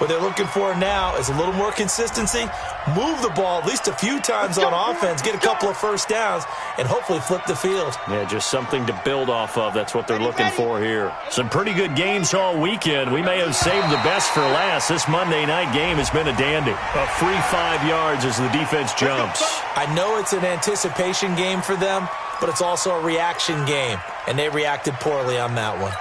What they're looking for now is a little more consistency, move the ball at least a few times on offense, get a couple of first downs, and hopefully flip the field. Yeah, just something to build off of. That's what they're looking for here. Some pretty good games all weekend. We may have saved the best for last. This Monday night game has been a dandy. A free 5 yards as the defense jumps. I know it's an anticipation game for them, but it's also a reaction game, and they reacted poorly on that one.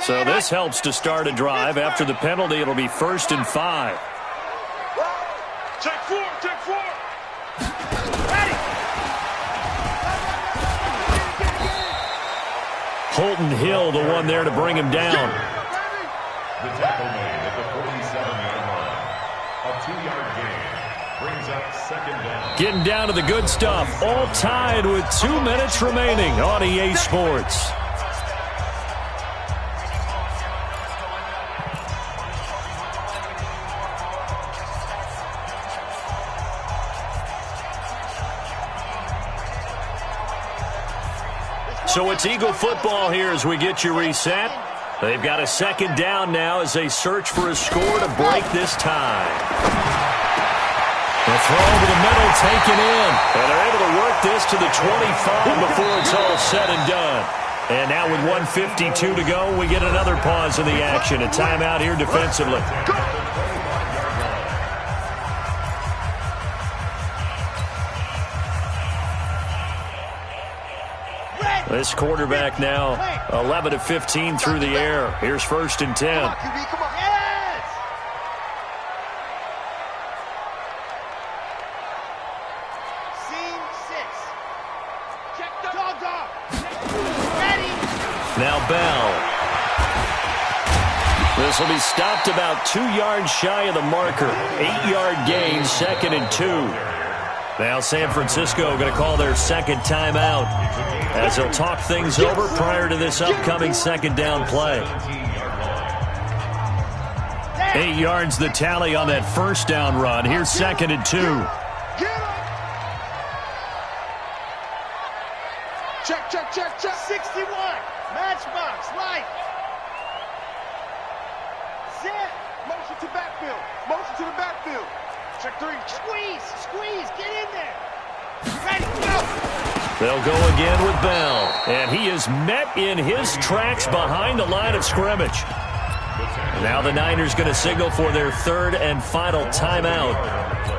So this helps to start a drive. After the penalty, it'll be 1st and 5. Check 4, check 4. Ready. Holton Hill, the one there to bring him down. The tackle made at the 47-yard line. A 2-yard gain brings up 2nd down. Getting down to the good stuff. All tied with 2 minutes remaining on EA Sports. So it's Eagle football here as we get you reset. They've got a 2nd down now as they search for a score to break this tie. The throw over the middle taken in. And they're able to work this to the 25 before it's all said and done. And now with 1:52 to go, we get another pause in the action. A timeout here defensively. This quarterback now 11 of 15 through the air. Here's 1st and 10. Come on, QB, come on. Yes! Seam 6. Check the dog. Ready. Now Bell. This will be stopped about 2 yards shy of the marker. 8-yard gain, 2nd and 2. Now San Francisco going to call their 2nd timeout as they'll talk things over prior to this upcoming 2nd down play. 8 yards the tally on that 1st down run. Here's 2nd and 2. Check, check, check, check. 61. Matchbox, right. Zip. Motion to backfield. Motion to the backfield. Check 3. Squeeze. Get in there. Ready, go. They'll go again with Bell. And he is met in his tracks behind the line of scrimmage. Now the Niners going to signal for their 3rd and final timeout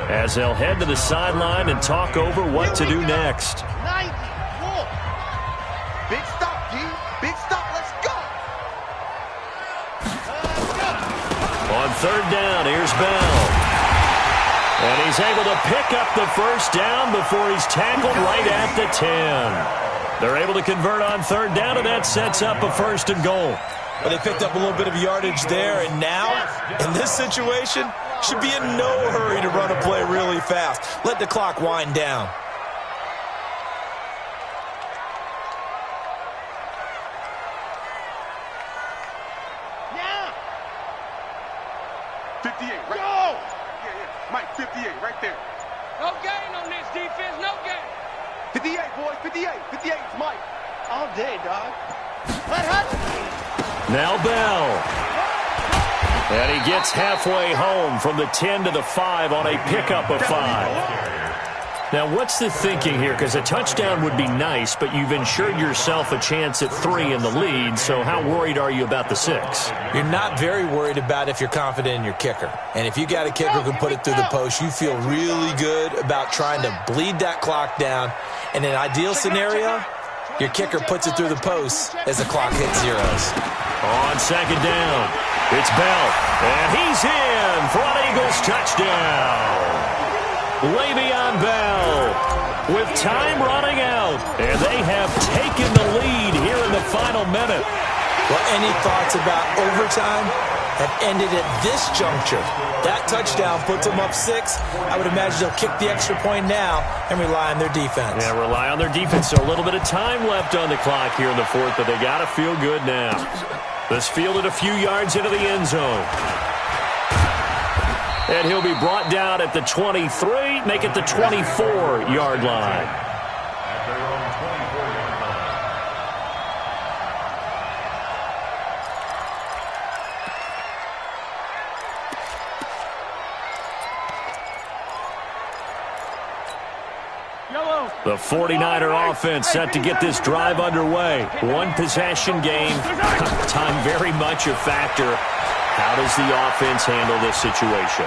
as they'll head to the sideline and talk over what to do next. 90. Whoa. Big stop, G. Big stop. Let's go. On 3rd down, here's Bell. And he's able to pick up the 1st down before he's tackled right at the 10. They're able to convert on 3rd down, and that sets up a 1st and goal. But they picked up a little bit of yardage there, and now, in this situation, should be in no hurry to run a play really fast. Let the clock wind down. Now. 58, right? Go. Yeah. Mike, 58, right there. No gain on this defense, no gain. 58, boys, 58. 58 is Mike. All day, dog. Hut. Now Bell. And he gets halfway home from the 10 to the 5 on a pickup of 5. Now, what's the thinking here? Because a touchdown would be nice, but you've ensured yourself a chance at 3 in the lead, so how worried are you about the 6? You're not very worried about if you're confident in your kicker. And if you got a kicker who can put it through the post, you feel really good about trying to bleed that clock down. In an ideal scenario, your kicker puts it through the post as the clock hits zeros. On 2nd down, it's Bell, and he's in for an Eagles touchdown. Le'Veon Bell with time running out, and they have taken the lead here in the final minute. Well, any thoughts about overtime have ended at this juncture. That touchdown puts them up 6. I would imagine they'll kick the extra point now and rely on their defense. Yeah, rely on their defense. So a little bit of time left on the clock here in the 4th, but they got to feel good now. This fielded a few yards into the end zone. And he'll be brought down at the 23, make it the 24-yard line. At their own 24-yard The 49er offense set to get this drive underway. One possession game. Time very much a factor. How does the offense handle this situation?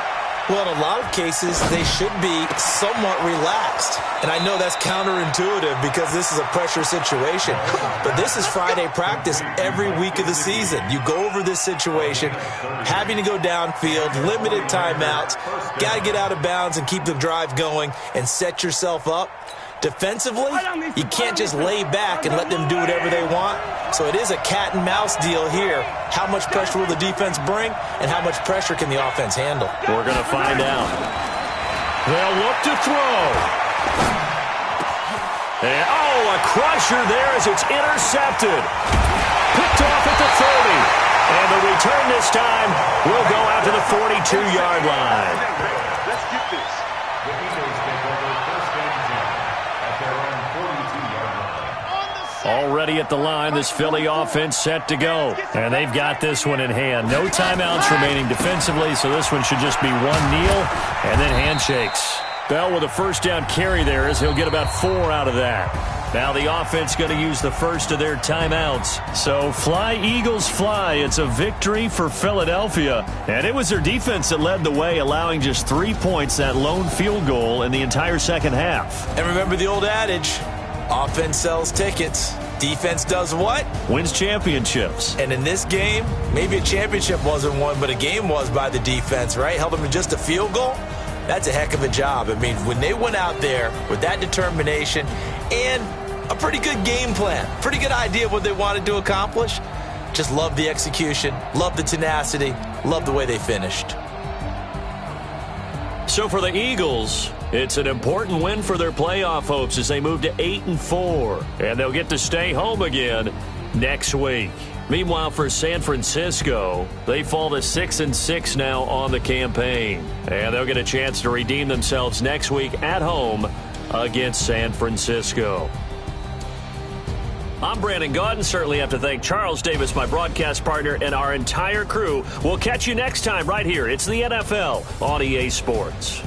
Well, in a lot of cases, they should be somewhat relaxed. And I know that's counterintuitive because this is a pressure situation. But this is Friday practice every week of the season. You go over this situation, having to go downfield, limited timeouts, got to get out of bounds and keep the drive going and set yourself up. Defensively, you can't just lay back and let them do whatever they want. So it is a cat and mouse deal here. How much pressure will the defense bring, and how much pressure can the offense handle? We're going to find out. They'll look to throw. And, a crusher there as it's intercepted. Picked off at the 30. And the return this time will go out to the 42-yard line. Let's get this. The Eagles take over first and 10 at their own 42-yard line. Already at the line, this Philly offense set to go. And they've got this one in hand. No timeouts remaining defensively, so this one should just be one kneel and then handshakes. Bell with a first down carry there as he'll get about 4 out of that. Now the offense going to use the first of their timeouts. So fly, Eagles, fly. It's a victory for Philadelphia. And it was their defense that led the way, allowing just 3 points, that lone field goal in the entire second half. And remember the old adage, offense sells tickets. Defense does what? Wins championships. And in this game, maybe a championship wasn't won, but a game was by the defense, right? Held them to just a field goal. That's a heck of a job. I mean, when they went out there with that determination and a pretty good game plan, pretty good idea of what they wanted to accomplish, just love the execution, love the tenacity, love the way they finished. So for the Eagles, it's an important win for their playoff hopes as they move to 8-4, and they'll get to stay home again next week. Meanwhile, for San Francisco, they fall to 6-6 now on the campaign, and they'll get a chance to redeem themselves next week at home against San Francisco. I'm Brandon Gaudin. Certainly have to thank Charles Davis, my broadcast partner, and our entire crew. We'll catch you next time right here. It's the NFL on EA Sports.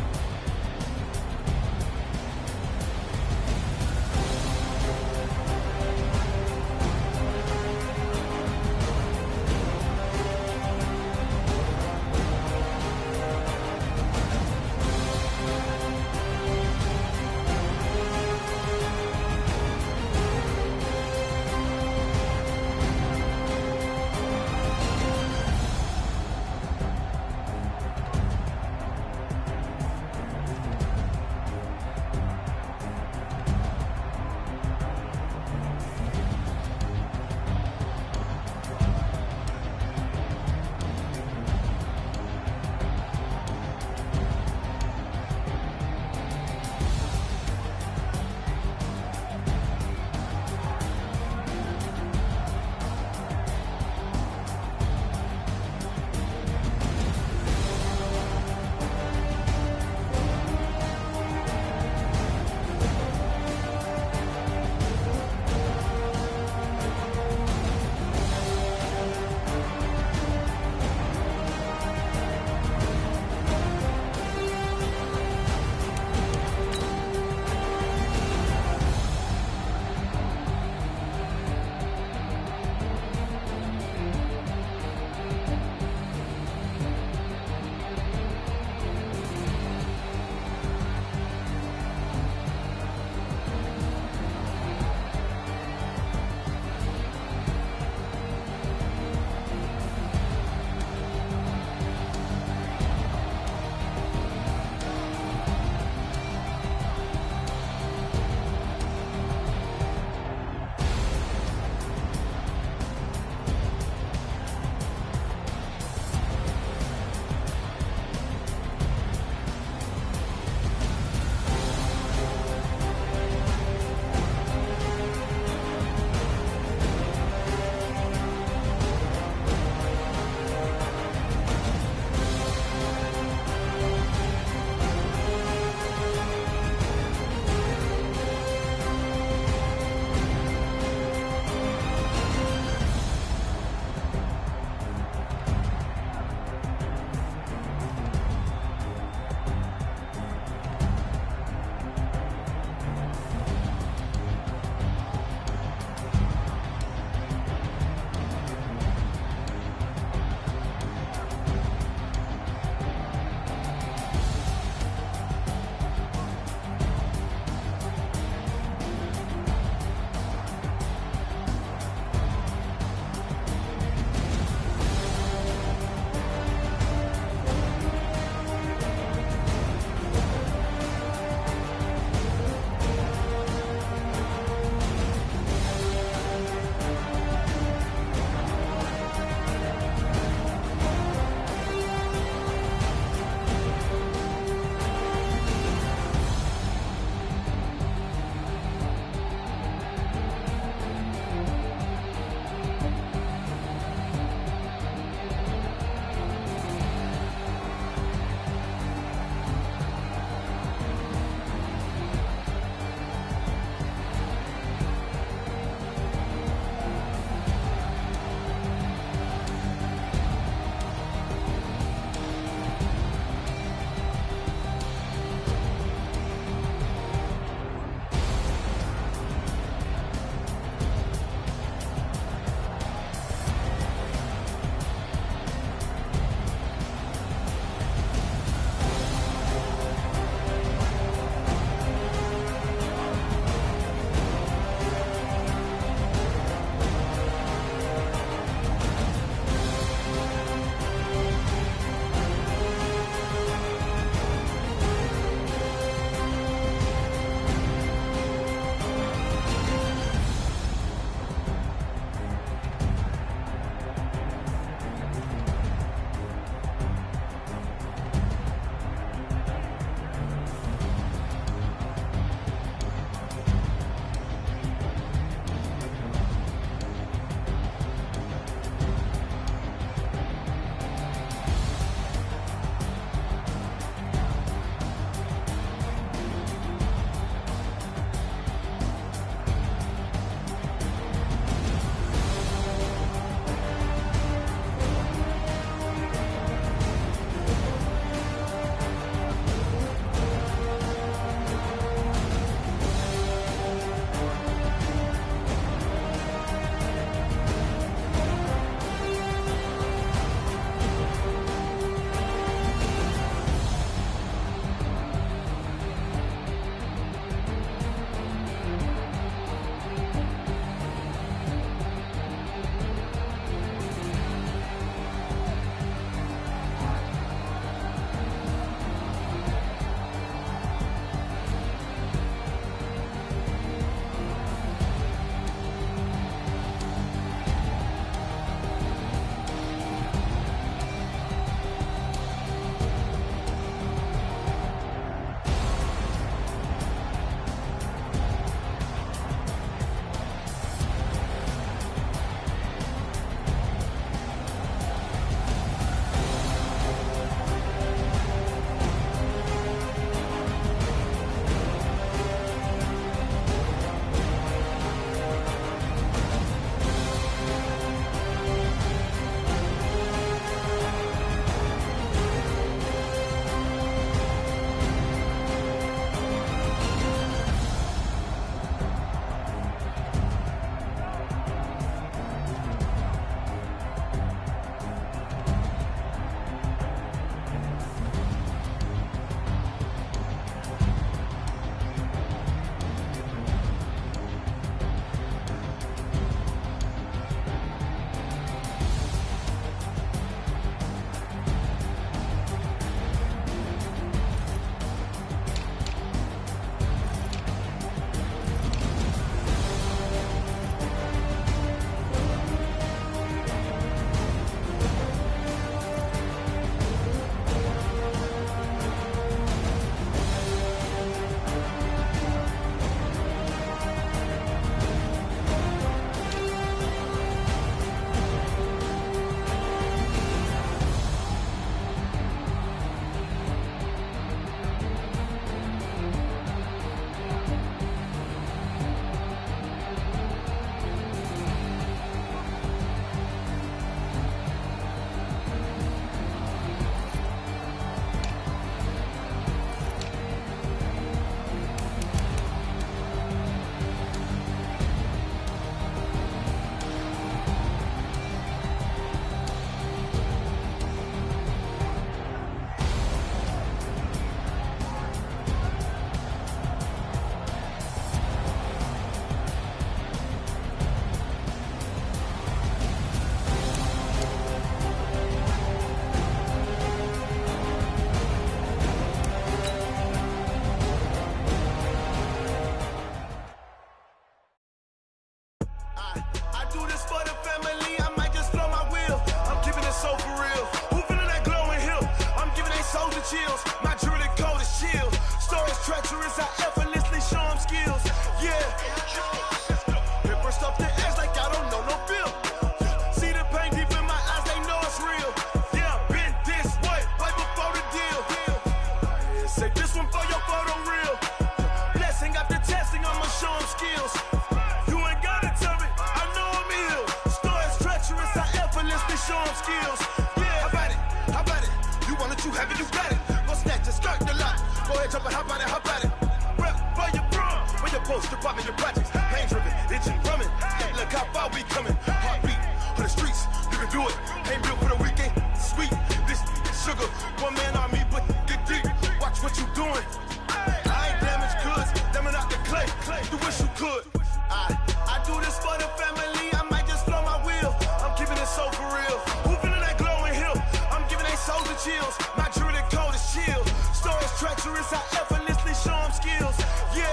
One man army, but get deep. Watch what you doing. I ain't damaged goods, damn out the clay. You wish you could. I do this for the family. I might just blow my wheel. I'm keeping it so for real. Who feeling that glowing hill? I'm giving they souls the chills. My jewelry the cold is chill. Stories treacherous, I effortlessly show them skills. Yeah.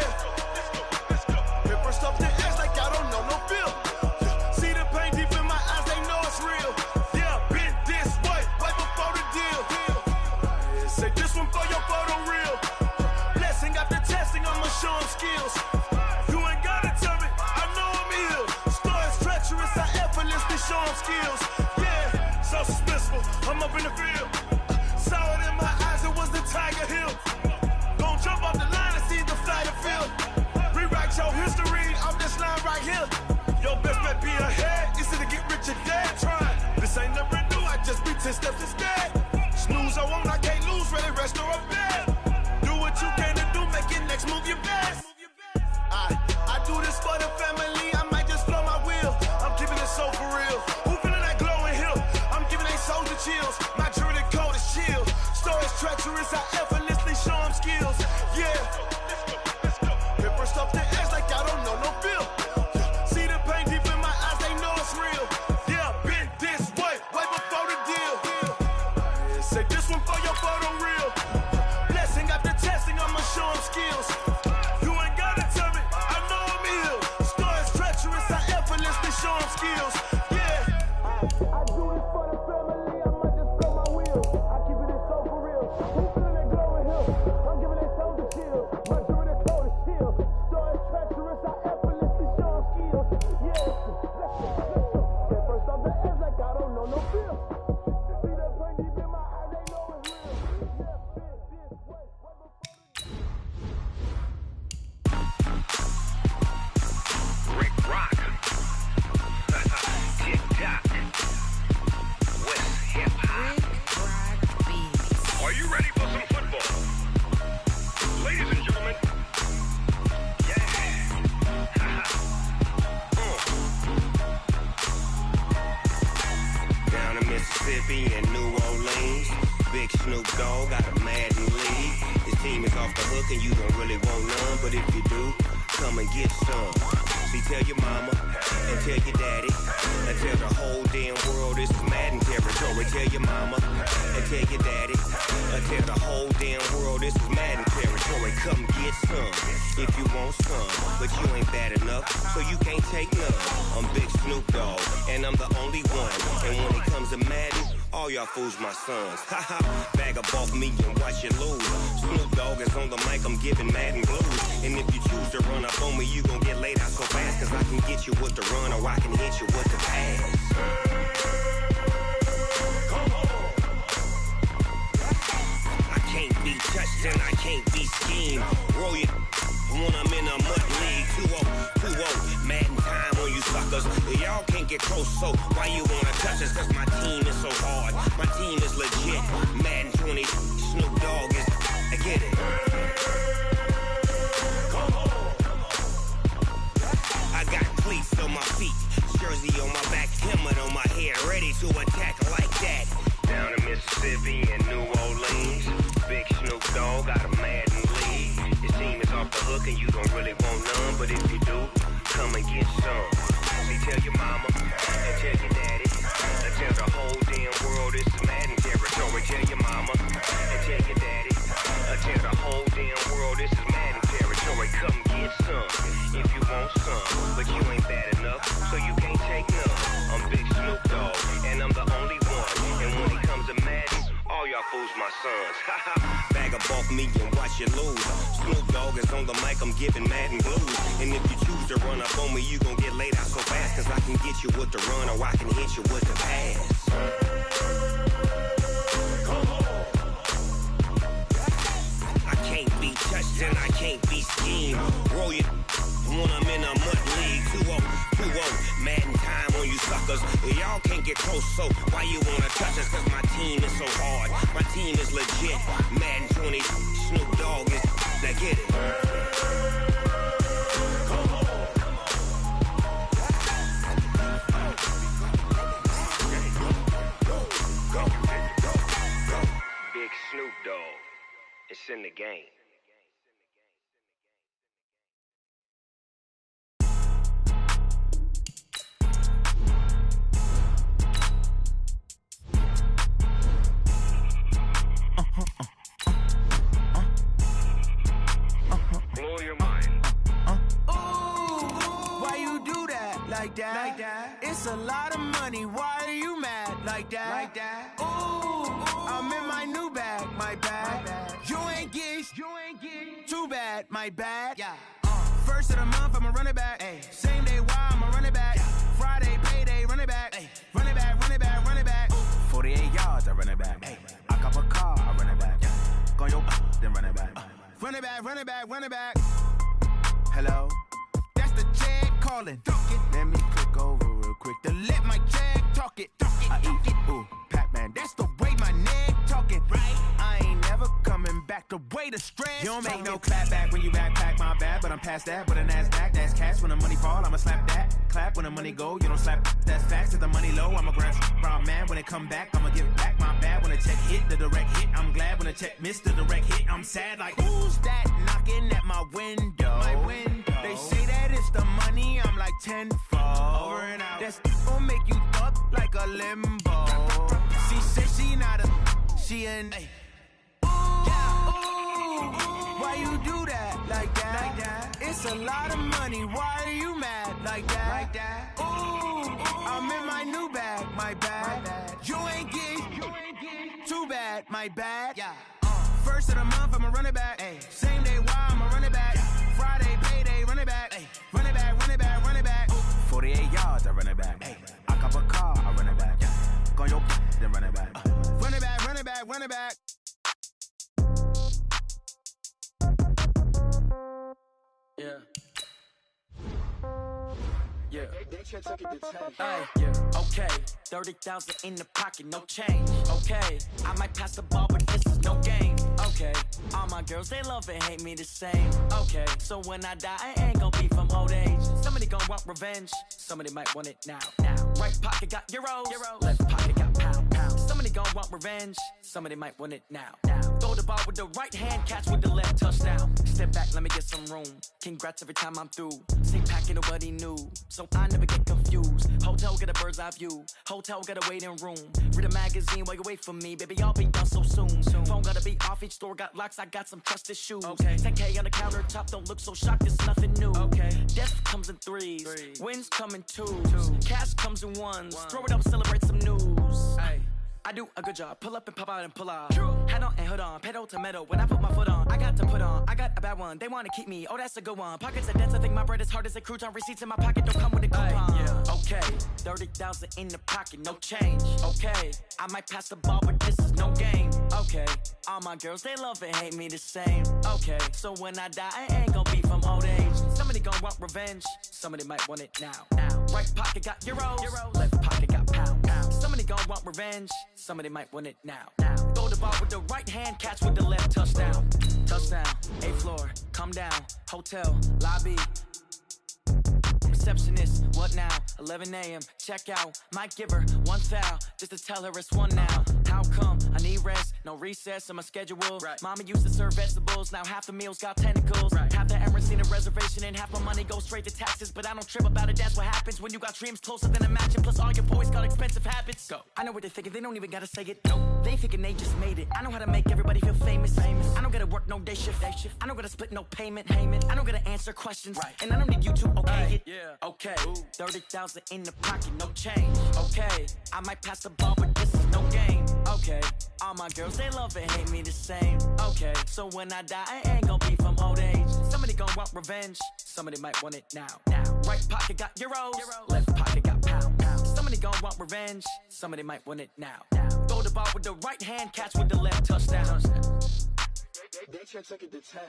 Hit first off the edge like I don't know no feel. See the pain deep in my eyes, they know it's real. Yeah, been this way, way before the deal. Say this one for your photo reel. Blessing after testing, I'ma show them skills. You ain't gotta tell me, I know I'm ill. Stories treacherous, I effortlessly show them skills. Yeah, so suspenseful, I'm up in the field. Saw it in my eyes, it was the Tiger Hill. Gon' jump off the line and see the flight of field. Rewrite your history off this line right here. Your best bet be ahead, easy to get rich or dead. Trying, this ain't never new, I just be 10 steps instead. Snooze I won't, I can't lose, ready, rest or up bed. Do what you can to do, make your next move your best. I do this for the family, I might just blow my wheel. I'm keeping it so for real. Who feeling that glowing hill? I'm giving they souls the chills. My jewelry the cold is chill. Stories treacherous, I effortlessly show them skills. Yeah. Hit first off the edge like I don't know no feel. See the pain deep in my eyes, they know it's real. Yeah, been this way, way before the deal. Say this one for your photo reel. Blessing after testing, I'ma show them skills. You ain't gotta tell me, I know I'm ill. Stories treacherous, I effortlessly show them skills. Yeah. I do this for the family, I might just blow my wheel. I keep it so for real. Who feeling that glowing hill? I'm giving they souls the chill. My jewelry the cold is chill. Stories treacherous, I effortlessly show them skills. Yeah. Get first off the edge like I don't know no feel. See that pain deep in my eyes, they know it's real. Yeah, been this way, way before the Rick Rock. TikTok. West Hip Hop. Are you ready for some football? Ladies and gentlemen. Yeah. Down in Mississippi and New Orleans, Big Snoop Dogg got a Madden league. His team is off the hook and you don't really want none, but if you do, come and get some. See, tell your mama and tell your daddy and tell the whole damn world this is Madden territory. Tell your mama and tell your daddy and tell the whole damn world this is Madden territory. Come get some if you want some, but you ain't bad enough, so you can't take none. I'm Big Snoop Dogg and I'm the only one, and when it comes to Madden, all y'all fools my sons. Haha, bag up off me and watch you lose. Snoop Dogg is on the mic, I'm giving Madden blues. And if you choose to run up on me, you gon' get laid out so fast, cause I can get you with the run or I can hit you with the pass. Come on. I can't be touched and I can't be schemed. Roll you when I'm in a mud league. 2-0, Madden time on you suckers. Y'all can't get close, so why you wanna touch us? Cause my team is so hard, my team is legit. Madden 20, Snoop Dogg is, I get it. Come on. I got cleats on my feet, jersey on my back, helmet on my head, ready to attack like that. Down in Mississippi and New Orleans, Big Snoop Dogg got a Madden league. His team is off the hook and you don't really want none, but if you do, come and get some. See, tell your mama and tell your daddy and tell the whole damn world this is Madden territory. Tell your mama and tell your daddy and tell the whole damn world this is Madden territory. Come get some if you want some, but you ain't bad enough, so you can't take none. I'm Big Snoop Dogg and I'm the only one, and when it comes to Madden, all y'all fools my sons. Bag up off me and watch you lose. Snoop Dogg is on the mic, I'm giving Madden blues. And if you choose to run up on me, you gon' get laid out so fast, cause I can get you with the run or I can hit you with the pass. Come on. I can't be touched and I can't be schemed. Roll you when I'm in a mud league. 2-0, Madden time on you suckers. Y'all can't get close, so why you wanna touch us? Cause my team is so hard, my team is legit. Madden 20, Snoop Dogg is, now get it. Come on. Big Snoop Dogg. It's in the game. Blow your mind. Why you do that like that? It's a lot of money. Why are you mad like that? I'm in my new bag, my bag. You ain't get too bad, my bad. First of the month, I'ma run it back. Same day, why I'ma run it back. Friday, payday, run it back. Run it back, run it back, run it back. 48 yards, I run it back. I cop a car, I run it back. Go your then run it back. Run it back, run it back, run it back. Hello, that's the check calling. Let me click over real quick to let my check talk it. I eat it, ooh, Pac-Man, that's the way my neck talking. Right, I ain't never coming back the way the stress. You don't make no clap back when you backpack, my bad, but I'm past that. But a NASDAQ, that's cash. When the money fall, I'ma slap that. Clap when the money go, you don't slap. That's facts. If the money low, I'ma grab brown man. When it come back, I'ma give back my bad. When the check hit, the direct hit, I'm glad. When the check missed the direct hit, I'm sad. Like, who's that knocking at my window? My window. They say that it's the money, I'm like tenfold. Over and out. That's gon' make you up like a limbo. She said she not a, she an. Why you do that like that? It's a lot of money. Why are you mad like that? I'm in my new bag, my bag. You ain't get too bad, my bad. First of the month, I'ma run it back. Same day, why I'ma run it back. Friday, payday, run it back. Run it back, run it back, run it back. 48 yards, I run it back. I cop a car, I run it back. Go your then run it back. Run it back, run it back, run it back. Yeah. Okay. 30,000 in the pocket, no change. Okay. I might pass the ball, but this is no game. Okay. All my girls, they love and hate me the same. Okay. So when I die, I ain't gon' be from old age. Somebody gon' want revenge. Somebody might want it now. Right pocket got euros. Left pocket got pound. Somebody gon' want revenge. Somebody might want it now. Throw the ball with the right hand, catch with the left, touchdown. Step back, let me get some room. Congrats every time I'm through. Same packet, nobody knew. So I never get confused. Hotel get a bird's eye view. Hotel get a waiting room. Read a magazine while you wait for me. Baby, I'll be done so soon. Phone gotta be off, each store got locks. I got some trusted shoes. 10K on the countertop, don't look so shocked, it's nothing new. Death comes in threes. Wins come in twos. Cash comes in ones. Throw it up, celebrate some news. I do a good job, pull up and pop out and pull out. Hat on and hood on, pedal to metal. When I put my foot on, I got to put on. I got a bad one, they wanna keep me, oh that's a good one. Pockets are dense, I think my bread is hard as a crouton. Receipts in my pocket don't come with a coupon. Okay, 30,000 in the pocket, no change. Okay, I might pass the ball, but this is no game. Okay, all my girls, they love and hate me the same. Okay, so when I die, I ain't gon' be from old age. Somebody gon' want revenge, somebody might want it now. Right pocket got euros. Left pocket got pound. Somebody gon' want revenge, somebody might want it now. Throw the ball with the right hand, catch with the left, touchdown. Touchdown, 8th floor, come down, hotel, lobby. Receptionist, what now? 11 a.m., check out. Might give her one foul, just to tell her it's one now. How come? I need rest, no recess in my schedule. Mama used to serve vegetables, now half the meals got tentacles. Half the errands need a reservation and half my money goes straight to taxes. But I don't trip about it, that's what happens when you got dreams closer than a matching. Plus all your boys got expensive habits. Go. I know what they're thinking, they don't even gotta say it. No, they thinking they just made it. I know how to make everybody feel famous. I don't gotta work no day shift. I don't gotta split no payment. I don't gotta answer questions. And I don't need you to okay it. Okay, 30,000 in the pocket, no change. Okay, I might pass the ball, but this is no game. Okay, all my girls, they love and hate me the same. Okay, so when I die, I ain't gon' be from old age. Somebody gon' want revenge, somebody might want it now. Right pocket got euros, left pocket got pound. Somebody gon' want revenge, somebody might want it now. Throw the ball with the right hand, catch with the left, touchdown. They took it to 10.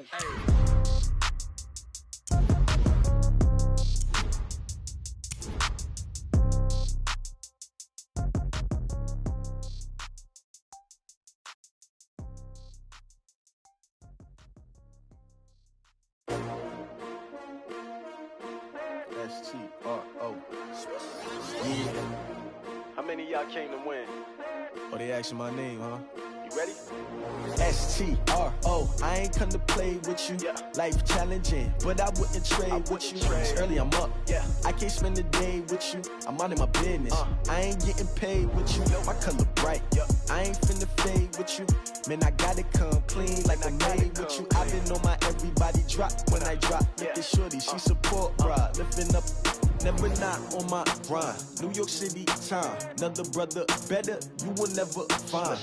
STRO. How many of y'all came to win? Oh, they asking my name, huh? You ready? STRO, I ain't come to play with you. Life challenging, but I wouldn't trade with you. It's early, I'm up. I can't spend the day with you. I'm out of my business. I ain't getting paid with you. My color bright. I ain't finna fade with you. Man, I gotta come clean like I made with you. I've been on my everybody drop when I drop. Look at shorty, she support ride. Lifting up, never not on my grind. New York City time, another brother better, you will never find.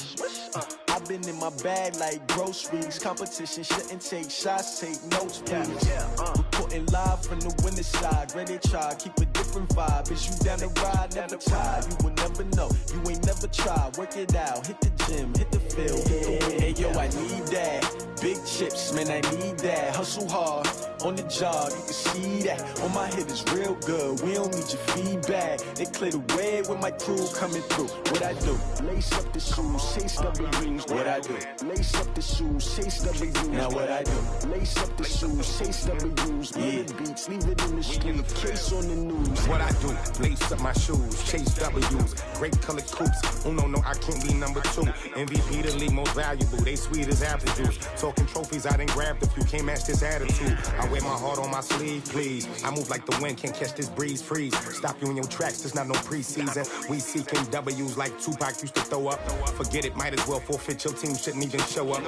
I've been in my bag like groceries. Competition shouldn't take shots, take notes, please. Reporting live from the winning side. Ready to try, keep a different vibe. Is you down the ride, never tired. You will never know, you ain't never tried. Work it out, hit the gym, hit the field, hit the wind. Hey yo, I need that. Big chips, man, I need that. Hustle hard, on the job, you can see that. On my head is real good, we don't need your feedback. They clear the way with my crew coming through. What I do? Lace up the shoes, chase W's. What I do? Lace up the shoes, chase W's. Now what I do? Lace up the shoes, chase W's. Million beats, leave it in the street, case on the news. What I do? Lace up my shoes, chase W's. Great colored coops. Oh no, I can't be number 2. MVP the league most valuable. They sweet as apple juice. Talking trophies, I didn't grab the few. Can't match this attitude. I wear my heart on my sleeve, please. I move like the wind, can't catch this breeze, freeze. Stop you in your tracks, there's not no preseason. We seeking W's like Tupac used to throw up. Forget it, might as well forfeit. Your team shouldn't even show up.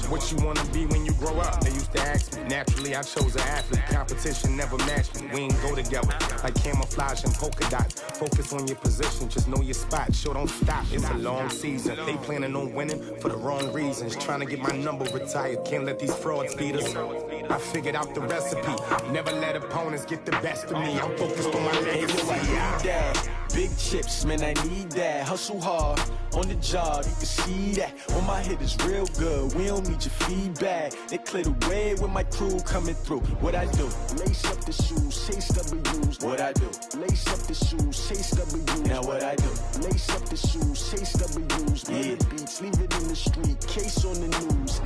What you wanna be when you grow up? They used to ask me. Naturally, I chose an athlete. Competition never matched me. We ain't go together like camouflage and polka dots. Focus on your position, just know your spot. Sure, don't stop. It's a long season. They planning on winning for the wrong reasons. Trying to get my number retired. Can't let these frauds beat us. I figured out the recipe. Never let opponents get the best of me. I'm focused on my legacy. Big chips, man, I need that. Hustle hard, on the job, you can see that. On my head is real good, we don't need your feedback. They clear the way with my crew coming through. What I do? Lace up the shoes, chase W's. What I do? Lace up the shoes, chase W's. Now what I do? Lace up the shoes, chase W's. Million beats, leave it in the street, case on the news.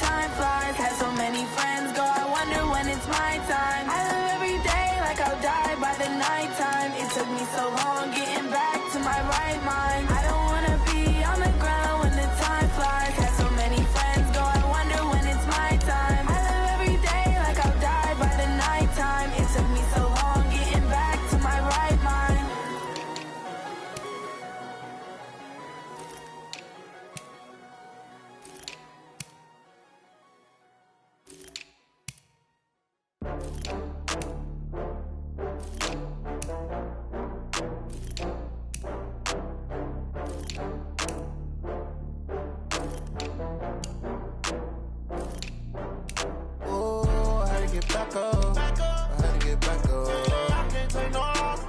Time flies. it's my time. I live every day like I'll die by the nighttime. It took me so long getting back to my right mind. I don't wanna be on the ground when the time flies. Had so many friends go, I wonder when it's my time. I live every day like I'll die by the nighttime. It took me so long getting back to my right mind. Get back up. I had to get back up. I can't take no loss.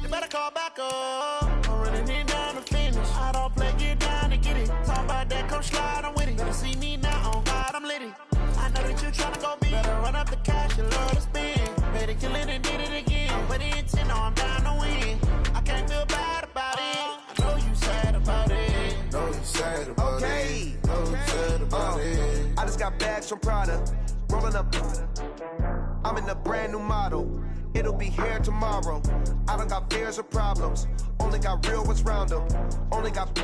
You better call back up. I'm running it down to finish. I don't play, get down to get it. Talk about that, come slide, I'm with it. Better see me now, on God, I'm lit it. I know that you tryna go big. Better run up the cash, you love to spend. Better kill it and did it again. But the intent, no, I'm down to win. I can't feel bad about it. I know you sad about it. Know you sad about it. Know you sad about it. I just got bags from Prada. Rolling up, I'm in a brand new model. It'll be here tomorrow. I don't got fears or problems. Only got real ones round them. Only got.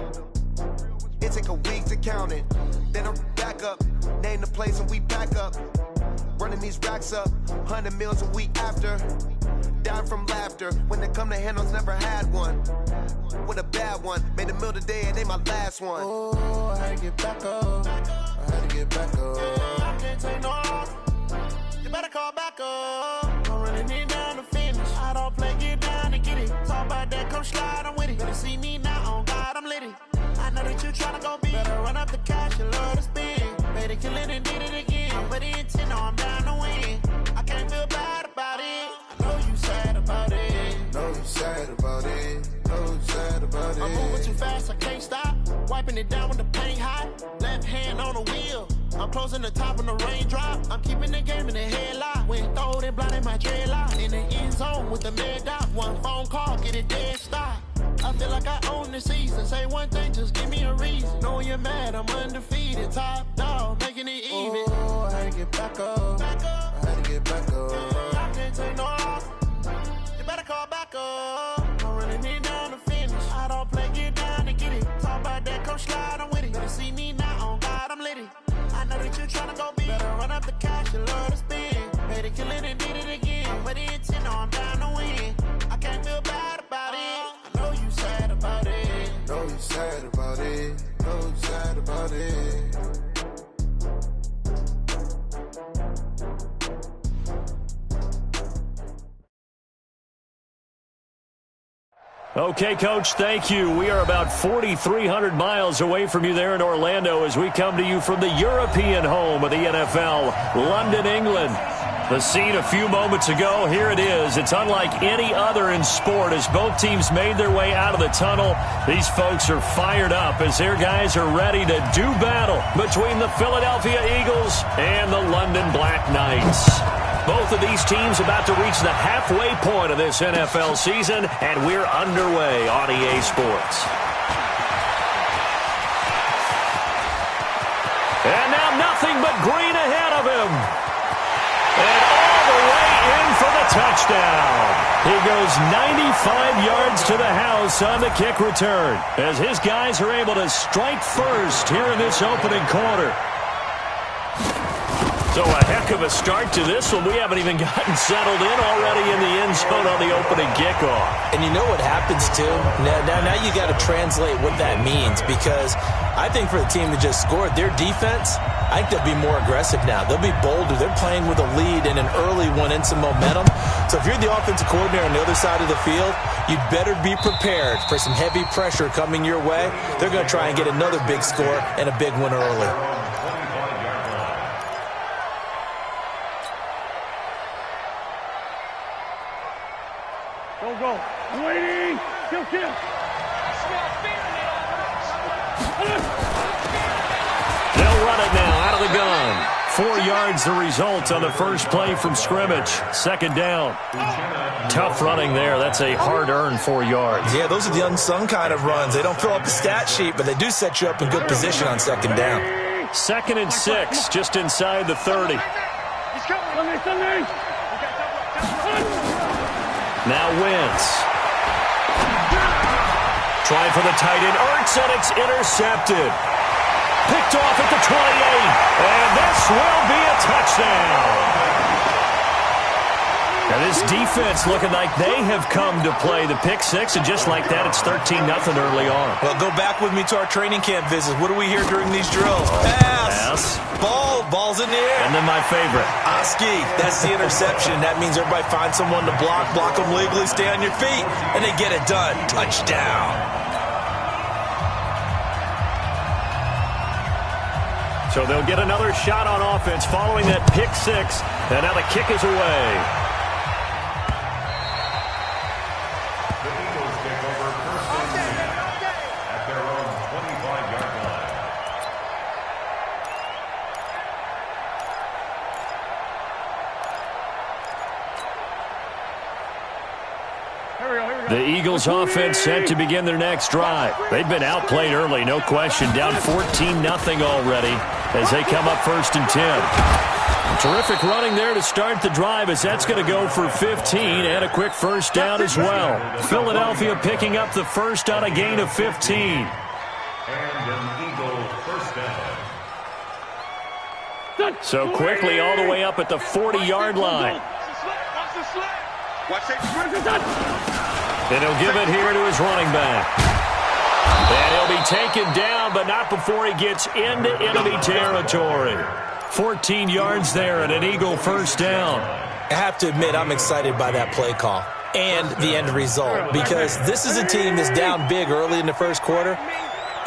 It take a week to count it. Then I'm back up. Name the place and we back up. Running these racks up. 100 meals a week after. Down from laughter. When they come to handles, never had one. With a bad one. Made a meal today and they my last one. Oh, I had to get back up. I had to get back up. I can't take no loss. You better call back up. I'm running it down to finish. I don't play, get down to get it. Talk about that, come slide, I'm with it. Better see me now, on God, I'm lit it. I know that you tryna go big. Better run up the cash, you love to spend. Better kill it and did it again. But the intent, no, I'm down to win. I can't feel bad about it. I know you sad about it. Know you sad about it. Know you sad about it. I'm moving too fast, I can't stop. Wiping it down with the paint hot. Left hand on the wheel. I'm closing the top on the raindrop. I'm keeping the game in the headlock. When throwed and blinded my dreadlock. In the end zone with the mad dot. One phone call, get it dead stop. I feel like I own the season. Say one thing, just give me a reason. Knowing you're mad, I'm undefeated. Top dog, making it even. Oh, I had to get back up. I had to get back up. I can't take no loss. You better call back up. I'm running it down to finish. I don't play, get down to get it. Talk about that, come slide, I'm with it. Better see me now, on God, I'm lit it. I know that you tryna go big. Better run up the cash, you love to spend. Better kill it and did it again. But the intent, no, I'm down to win. I can't feel bad about it. I know you sad about it. Know you sad about it. Know you sad about it. Okay, Coach, thank you. We are about 4,300 miles away from you there in Orlando as we come to you from the European home of the NFL, London, England. The scene a few moments ago, here it is. It's unlike any other in sport as both teams made their way out of the tunnel. These folks are fired up as their guys are ready to do battle between the Philadelphia Eagles and the London Black Knights. Both of these teams about to reach the halfway point of this NFL season, and we're underway on EA Sports. And now nothing but green ahead of him. And all the way in for the touchdown. He goes 95 yards to the house on the kick return as his guys are able to strike first here in this opening quarter. So a heck of a start to this one. We haven't even gotten settled in already in the end zone on the opening kickoff. And you know what happens, too? Now you got to translate what that means, because I think for the team that just scored, their defense, I think they'll be more aggressive now. They'll be bolder. They're playing with a lead and an early one and some momentum. So if you're the offensive coordinator on the other side of the field, you'd better be prepared for some heavy pressure coming your way. They're going to try and get another big score and a big one early. Go. I'm waiting. Kill. They'll run it now out of the gun. 4 yards the result on the first play from scrimmage. Second down. Tough running there. That's a hard-earned 4 yards. Yeah, those are the unsung kind of runs. They don't fill up the stat sheet, but they do set you up in good position on second down. 2nd and 6, just inside the 30. Just Now Wentz. Trying for the tight end. Ertz, and it's intercepted. Picked off at the 28. And this will be a touchdown. Now this defense looking like they have come to play the pick six, and just like that, it's 13-0 early on. Well, go back with me to our training camp visits. What do we hear during these drills? Pass. Ball's in the air. And then my favorite. Oski, that's the interception. That means everybody finds someone to block them legally, stay on your feet, and they get it done. Touchdown. So they'll get another shot on offense following that pick six, and now the kick is away. The Eagles offense set to begin their next drive. They've been outplayed early, no question. Down 14-0 already as they come up 1st and 10. Terrific running there to start the drive as that's going to go for 15 and a quick first down as well. Philadelphia picking up the first on a gain of 15. And an Eagle first down. So quickly all the way up at the 40-yard line. And he'll give it here to his running back. And he'll be taken down, but not before he gets into enemy territory. 14 yards there and an Eagle first down. I have to admit, I'm excited by that play call and the end result, because this is a team that's down big early in the first quarter,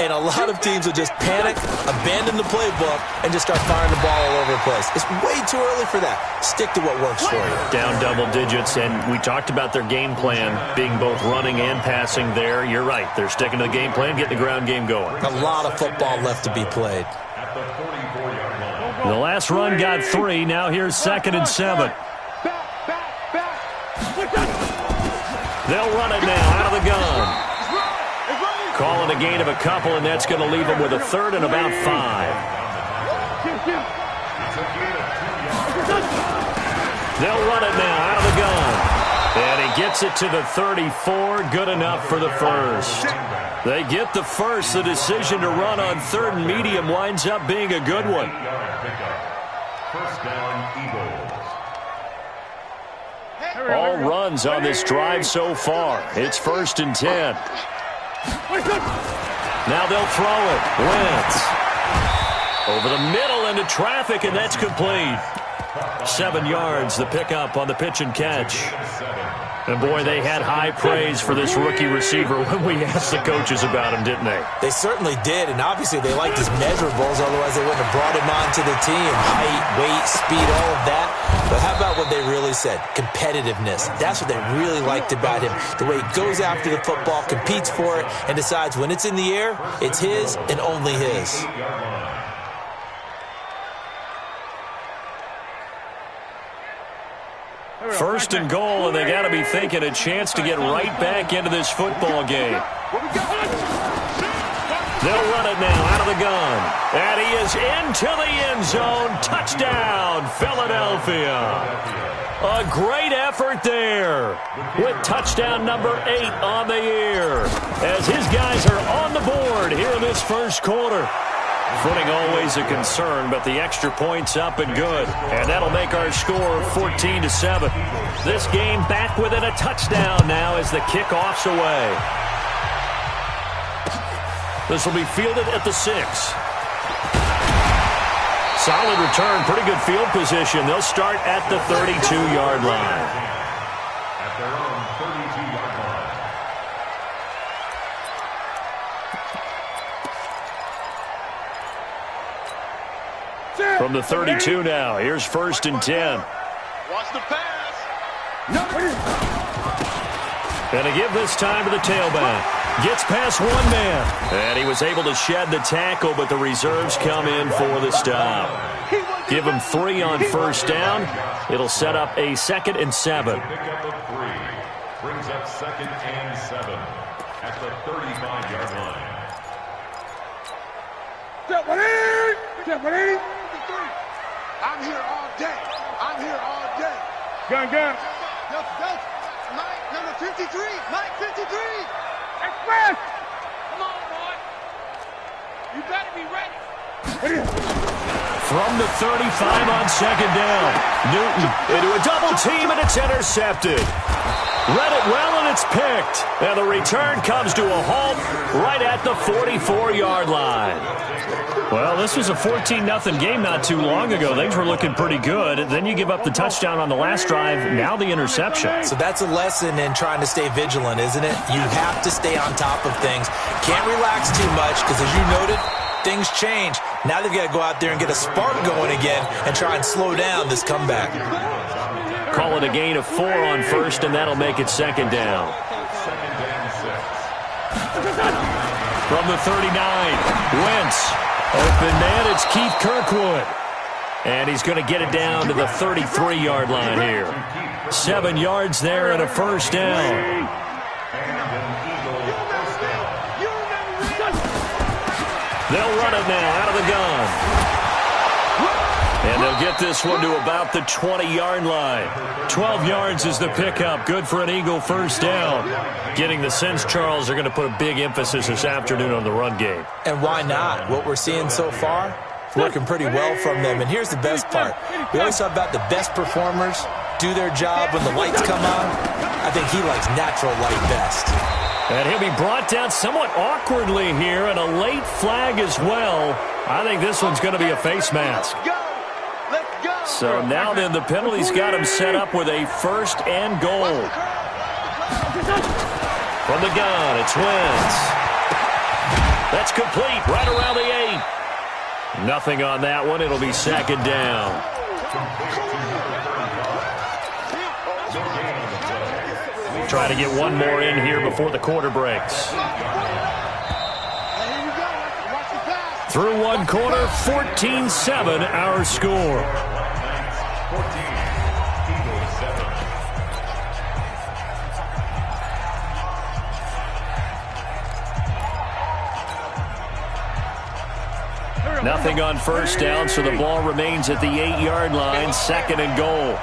and a lot of teams will just panic, abandon the playbook, and just start firing the ball all over the place. It's way too early for that. Stick to what works for you. Down double digits, and we talked about their game plan being both running and passing there. You're right. They're sticking to the game plan, getting the ground game going. A lot of football left to be played. At the 44-yard line. The last run got 3. Now here's 2nd and 7. They'll run it now out of the gun. Calling a gain of a couple, and that's going to leave them with a 3rd and about 5. They'll run it now out of the gun. And he gets it to the 34. Good enough for the first. They get the first. The decision to run on 3rd and medium winds up being a good one. First down, Eagles. All runs on this drive so far. It's 1st and 10. Now they'll throw it. Wentz. Over the middle into traffic, and that's complete. 7 yards, the pickup on the pitch and catch. And, boy, they had high praise for this rookie receiver when we asked the coaches about him, didn't they? They certainly did, and obviously they liked his measurables, otherwise they wouldn't have brought him onto the team. Height, weight, speed, all of that. But how about what they really said? Competitiveness. That's what they really liked about him. The way he goes after the football, competes for it, and decides when it's in the air, it's his and only his. First and goal, and they got to be thinking a chance to get right back into this football game. They'll run it now out of the gun. And he is into the end zone. Touchdown, Philadelphia. A great effort there with touchdown number 8 on the year as his guys are on the board here in this first quarter. Footing always a concern, but the extra point's up and good. And that'll make our score 14-7. This game back within a touchdown now as the kickoff's away. This will be fielded at the 6. Solid return, pretty good field position. They'll start at the 32-yard line. At their own 32-yard line. From the 32 now, here's 1st and 10. Watch the pass. And to give this time to the tailback. Gets past one man. And he was able to shed the tackle, but the reserves come in for the stop. Give him 3 on first down. It'll set up a 2nd and 7. Pick up of 3. Brings up 2nd and 7 at the 35-yard line. I'm here all day. I'm Gun. Go. Mike, number 53. Mike, 53. Express. Come on, boy. You better be ready. From the 35 on second down. Newton into a double team, and it's intercepted. Read it well, and it's picked. And the return comes to a halt right at the 44-yard line. Well, this was a 14-0 game not too long ago. Things were looking pretty good. Then you give up the touchdown on the last drive. Now the interception. So that's a lesson in trying to stay vigilant, isn't it? You have to stay on top of things. Can't relax too much because, as you noted, things change. Now they've got to go out there and get a spark going again and try and slow down this comeback. Call it a gain of 4 on first, and that'll make it second down. From the 39, Wentz. Open man, it's Keith Kirkwood. And he's going to get it down to the 33-yard line here. 7 yards there and a first down. They'll run it now out of the gun. And they'll get this one to about the 20-yard line. 12 yards is the pickup. Good for an Eagle first down. Getting the sense, Charles, are going to put a big emphasis this afternoon on the run game. And why not? What we're seeing so far, working pretty well from them. And here's the best part. We always talk about the best performers do their job when the lights come on. I think he likes natural light best. And he'll be brought down somewhat awkwardly here, and a late flag as well. I think this one's going to be a face mask. So now then, the penalty's got him set up with a first and goal. From the gun, it's Wentz. That's complete, right around the 8. Nothing on that one. It'll be second down. Try to get one more in here before the quarter breaks. Through one quarter, 14-7 our score. 14, Eagles 7. Nothing on first down, so the ball remains at the 8-yard line, second and goal.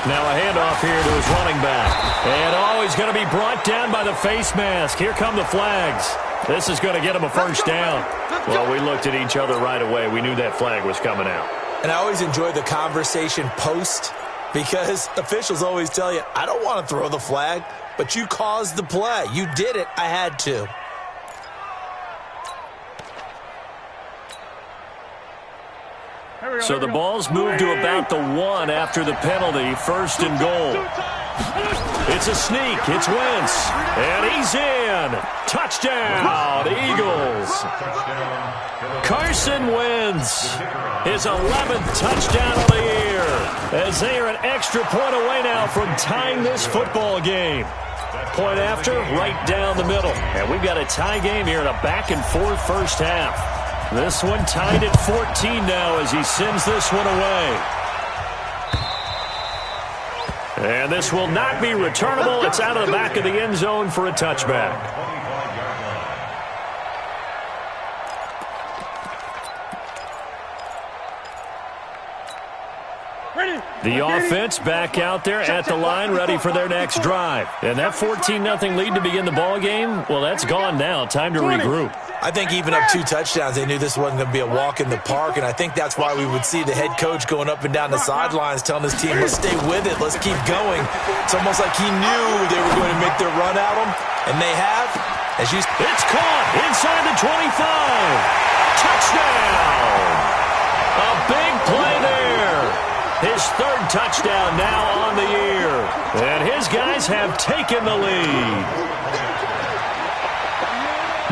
Now a handoff here to his running back. And he's going to be brought down by the face mask. Here come the flags. This is going to get him a first down. Well, we looked at each other right away. We knew that flag was coming out. And I always enjoy the conversation post because officials always tell you, I don't want to throw the flag, but you caused the play. You did it. I had to. So the ball's moved to about the 1 after the penalty, first and goal. It's a sneak. It's Wentz. And he's in. Touchdown, Eagles. Carson Wentz, his 11th touchdown of the year, as they are an extra point away now from tying this football game. Point after, right down the middle. And we've got a tie game here in a back-and-forth first half. This one tied at 14 now as he sends this one away. And this will not be returnable. It's out of the back of the end zone for a touchback. The offense back out there at the line, ready for their next drive. And that 14-0 lead to begin the ball game, well, that's gone now. Time to regroup. I think even up 2 touchdowns, they knew this wasn't going to be a walk in the park, and I think that's why we would see the head coach going up and down the sidelines telling his team, let's stay with it, let's keep going. It's almost like he knew they were going to make their run at him, and they have. It's caught inside the 25. Touchdown! A big play there. His 3rd touchdown now on the year. And his guys have taken the lead.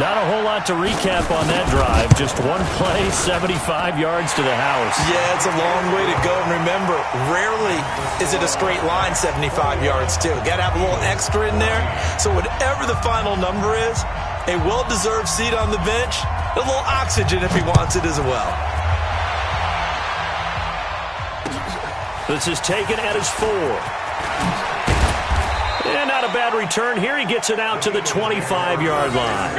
Not a whole lot to recap on that drive. Just one play, 75 yards to the house. Yeah, it's a long way to go. And remember, rarely is it a straight line 75 yards, too. Got to have a little extra in there. So whatever the final number is, a well-deserved seat on the bench, a little oxygen if he wants it as well. This is taken at his 4. And not a bad return here. He gets it out to the 25-yard line.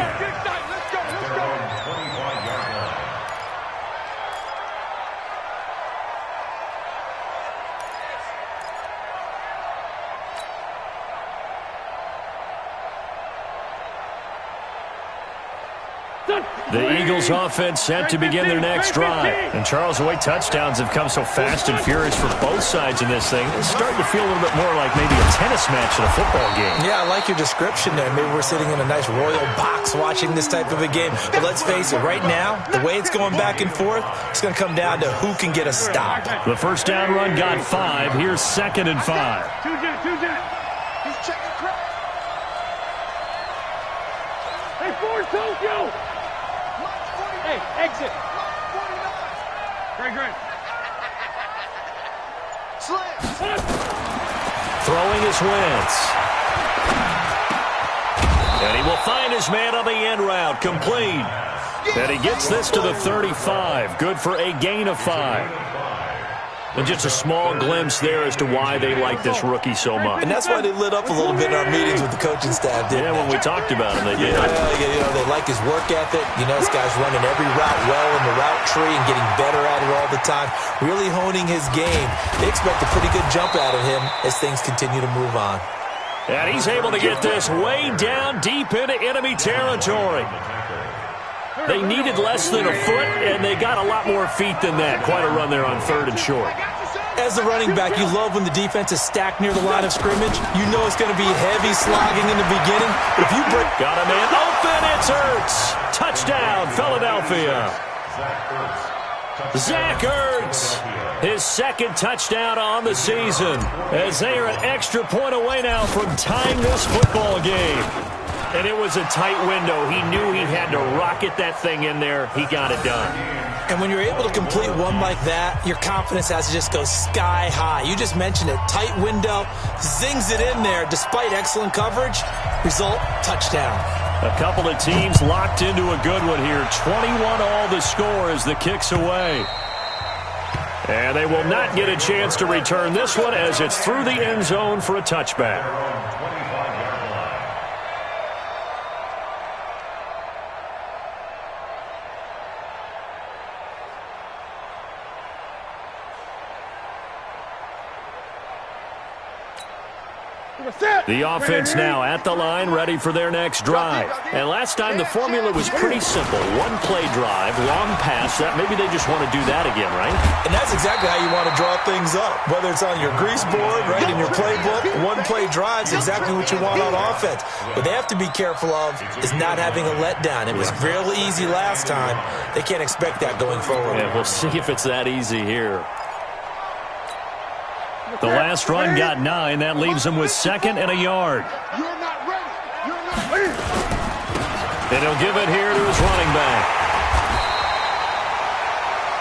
The Eagles offense set to begin their next drive. And Charles, the way touchdowns have come so fast and furious for both sides in this thing, it's starting to feel a little bit more like maybe a tennis match in a football game. Yeah, I like your description there. Maybe we're sitting in a nice royal box watching this type of a game. But let's face it, right now, the way it's going back and forth, it's going to come down to who can get a stop. The first down run got 5. Here's 2nd and 5. He's checking crap. Hey, Ford, Tokyo! Hey, exit. Great. Slam. Throwing is Wentz. And he will find his man on the end route, complete. And he gets this to the 35. Good for a gain of 5. And just a small glimpse there as to why they like this rookie so much. And that's why they lit up a little bit in our meetings with the coaching staff, didn't they? When we talked about him, they did. They like his work ethic. This guy's running every route well in the route tree and getting better at it all the time, really honing his game. They expect a pretty good jump out of him as things continue to move on. And he's able to get this way down deep into enemy territory. They needed less than a foot, and they got a lot more feet than that. Quite a run there on 3rd and short. As the running back, you love when the defense is stacked near the line of scrimmage. You know it's going to be heavy slogging in the beginning. But if you break... Got a man open, it's Ertz. Touchdown, Philadelphia. Zach Ertz, his 2nd touchdown on the season, as they are an extra point away now from tying this football game. And it was a tight window. He knew he had to rocket that thing in there. He got it done. And when you're able to complete one like that, your confidence has to just go sky high. You just mentioned it. Tight window, zings it in there despite excellent coverage. Result, touchdown. A couple of teams locked into a good one here. 21-all the score as the kick's away. And they will not get a chance to return this one as it's through the end zone for a touchback. The offense now at the line, ready for their next drive. And last time the formula was pretty simple. One play drive, long pass. That maybe they just want to do that again, right? And that's exactly how you want to draw things up. Whether it's on your grease board, right, in your playbook, one play drive is exactly what you want on offense. What they have to be careful of is not having a letdown. It was real easy last time. They can't expect that going forward. Yeah, we'll see if it's that easy here. The last run got 9. That leaves him with 2nd and a yard. You're not ready. You're not ready. And he'll give it here to his running back.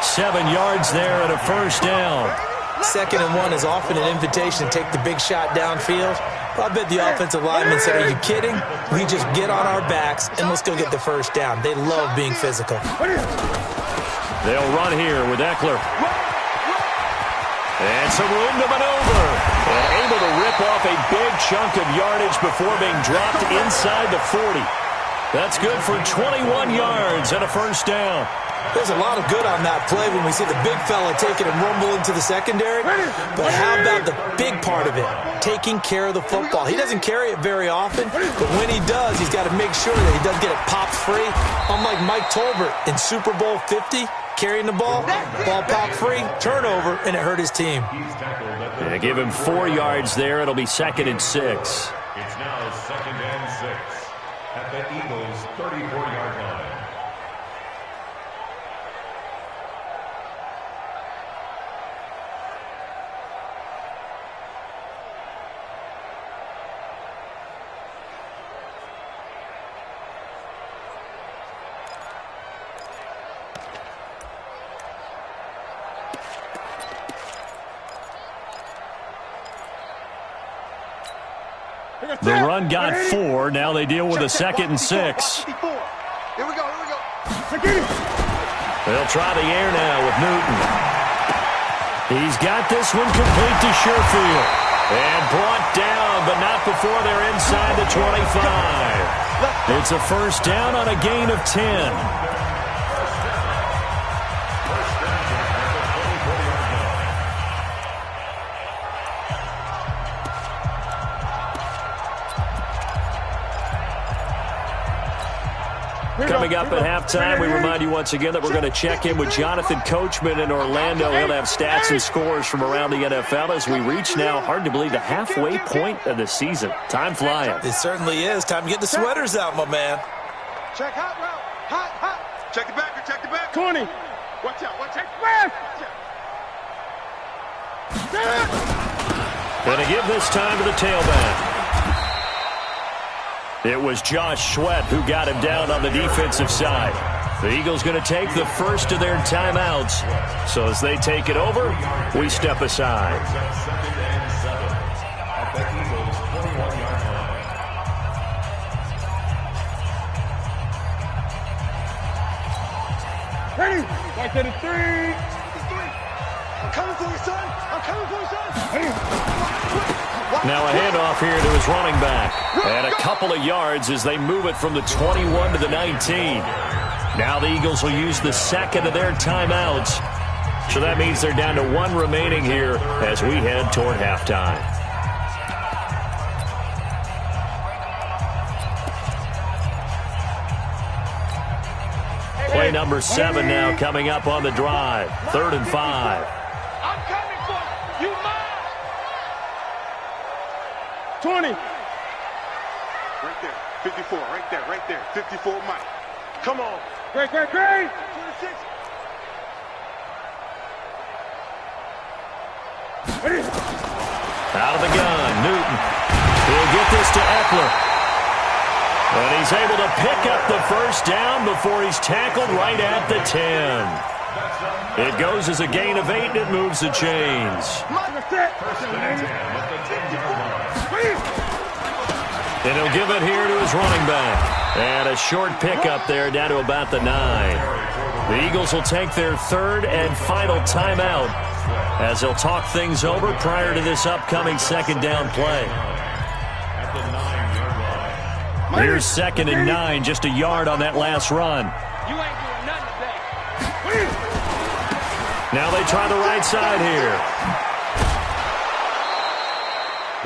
7 yards there and a first down. 2nd and 1 is often an invitation to take the big shot downfield. I bet the offensive lineman said, are you kidding? We just get on our backs and let's go get the first down. They love being physical. They'll run here with Eckler. And some room to maneuver. And able to rip off a big chunk of yardage before being dropped inside the 40. That's good for 21 yards and a first down. There's a lot of good on that play when we see the big fella take it and rumble into the secondary. But how about the big part of it? Taking care of the football. He doesn't carry it very often, but when he does, he's got to make sure that he doesn't get it popped free. Unlike Mike Tolbert in Super Bowl 50, carrying the ball popped free, turnover, and it hurt his team. Yeah, give him 4 yards there. It'll be 2nd and 6. It's now 2nd and 6 at the Eagles' 34-yard line. The run got 4. Now they deal with a 2nd and 6. Here we go. They'll try the air now with Newton. He's got this one complete to Sherfield. And brought down, but not before they're inside the 25. It's a first down on a gain of 10. Coming up at halftime, we remind you once again that we're going to check in with Jonathan Coachman in Orlando. He'll have stats and scores from around the NFL as we reach now, hard to believe, the halfway point of the season. Time flying. It certainly is. Time to get the sweaters out, my man. Check hot route. Hot. Check the back. Check the back. 20. Watch out. Watch out. Going to give this time to the tailback. It was Josh Sweat who got him down on the defensive side. The Eagles going to take the first of their timeouts. So as they take it over, we step aside. Ready? Back to the 3. I'm coming for you, son. Now a handoff here to his running back. And a couple of yards as they move it from the 21 to the 19. Now the Eagles will use the second of their timeouts. So that means they're down to one remaining here as we head toward halftime. Play number 7 now coming up on the drive. 3rd and 5. I'm coming for you. You mine. 20. Right there. 54. Right there. 54 Mike. Come on. Great. 26. Out of the gun, Newton. He'll get this to Eckler. And he's able to pick up the first down before he's tackled right at the 10. It goes as a gain of 8, and it moves the chains. And he'll give it here to his running back. And a short pickup there down to about the 9. The Eagles will take their 3rd and final timeout as they'll talk things over prior to this upcoming second down play. Here's 2nd and 9, just a yard on that last run. You ain't doing nothing today. Now they try the right side here.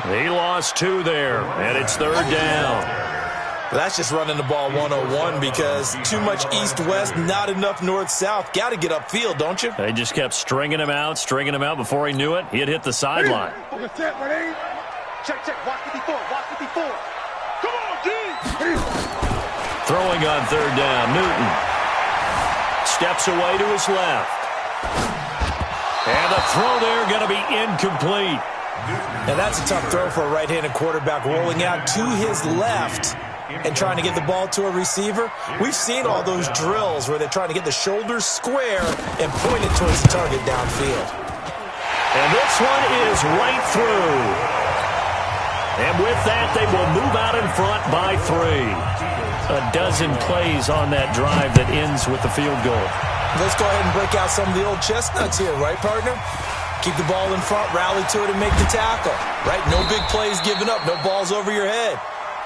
He lost 2 there, and it's 3rd down. That's just running the ball 101 because too much east-west, not enough north-south. Got to get upfield, don't you? They just kept stringing him out before he knew it. He had hit the sideline. Check. Watch 54. Come on, D. Throwing on 3rd down, Newton. Steps away to his left. And the throw there going to be incomplete. Now that's a tough throw for a right-handed quarterback, rolling out to his left and trying to get the ball to a receiver. We've seen all those drills where they're trying to get the shoulders square and point it towards the target downfield. And this one is right through. And with that, they will move out in front by 3. A dozen plays on that drive that ends with the field goal. Let's go ahead and break out some of the old chestnuts here, right, partner? Keep the ball in front, rally to it, and make the tackle. Right? No big plays given up. No balls over your head.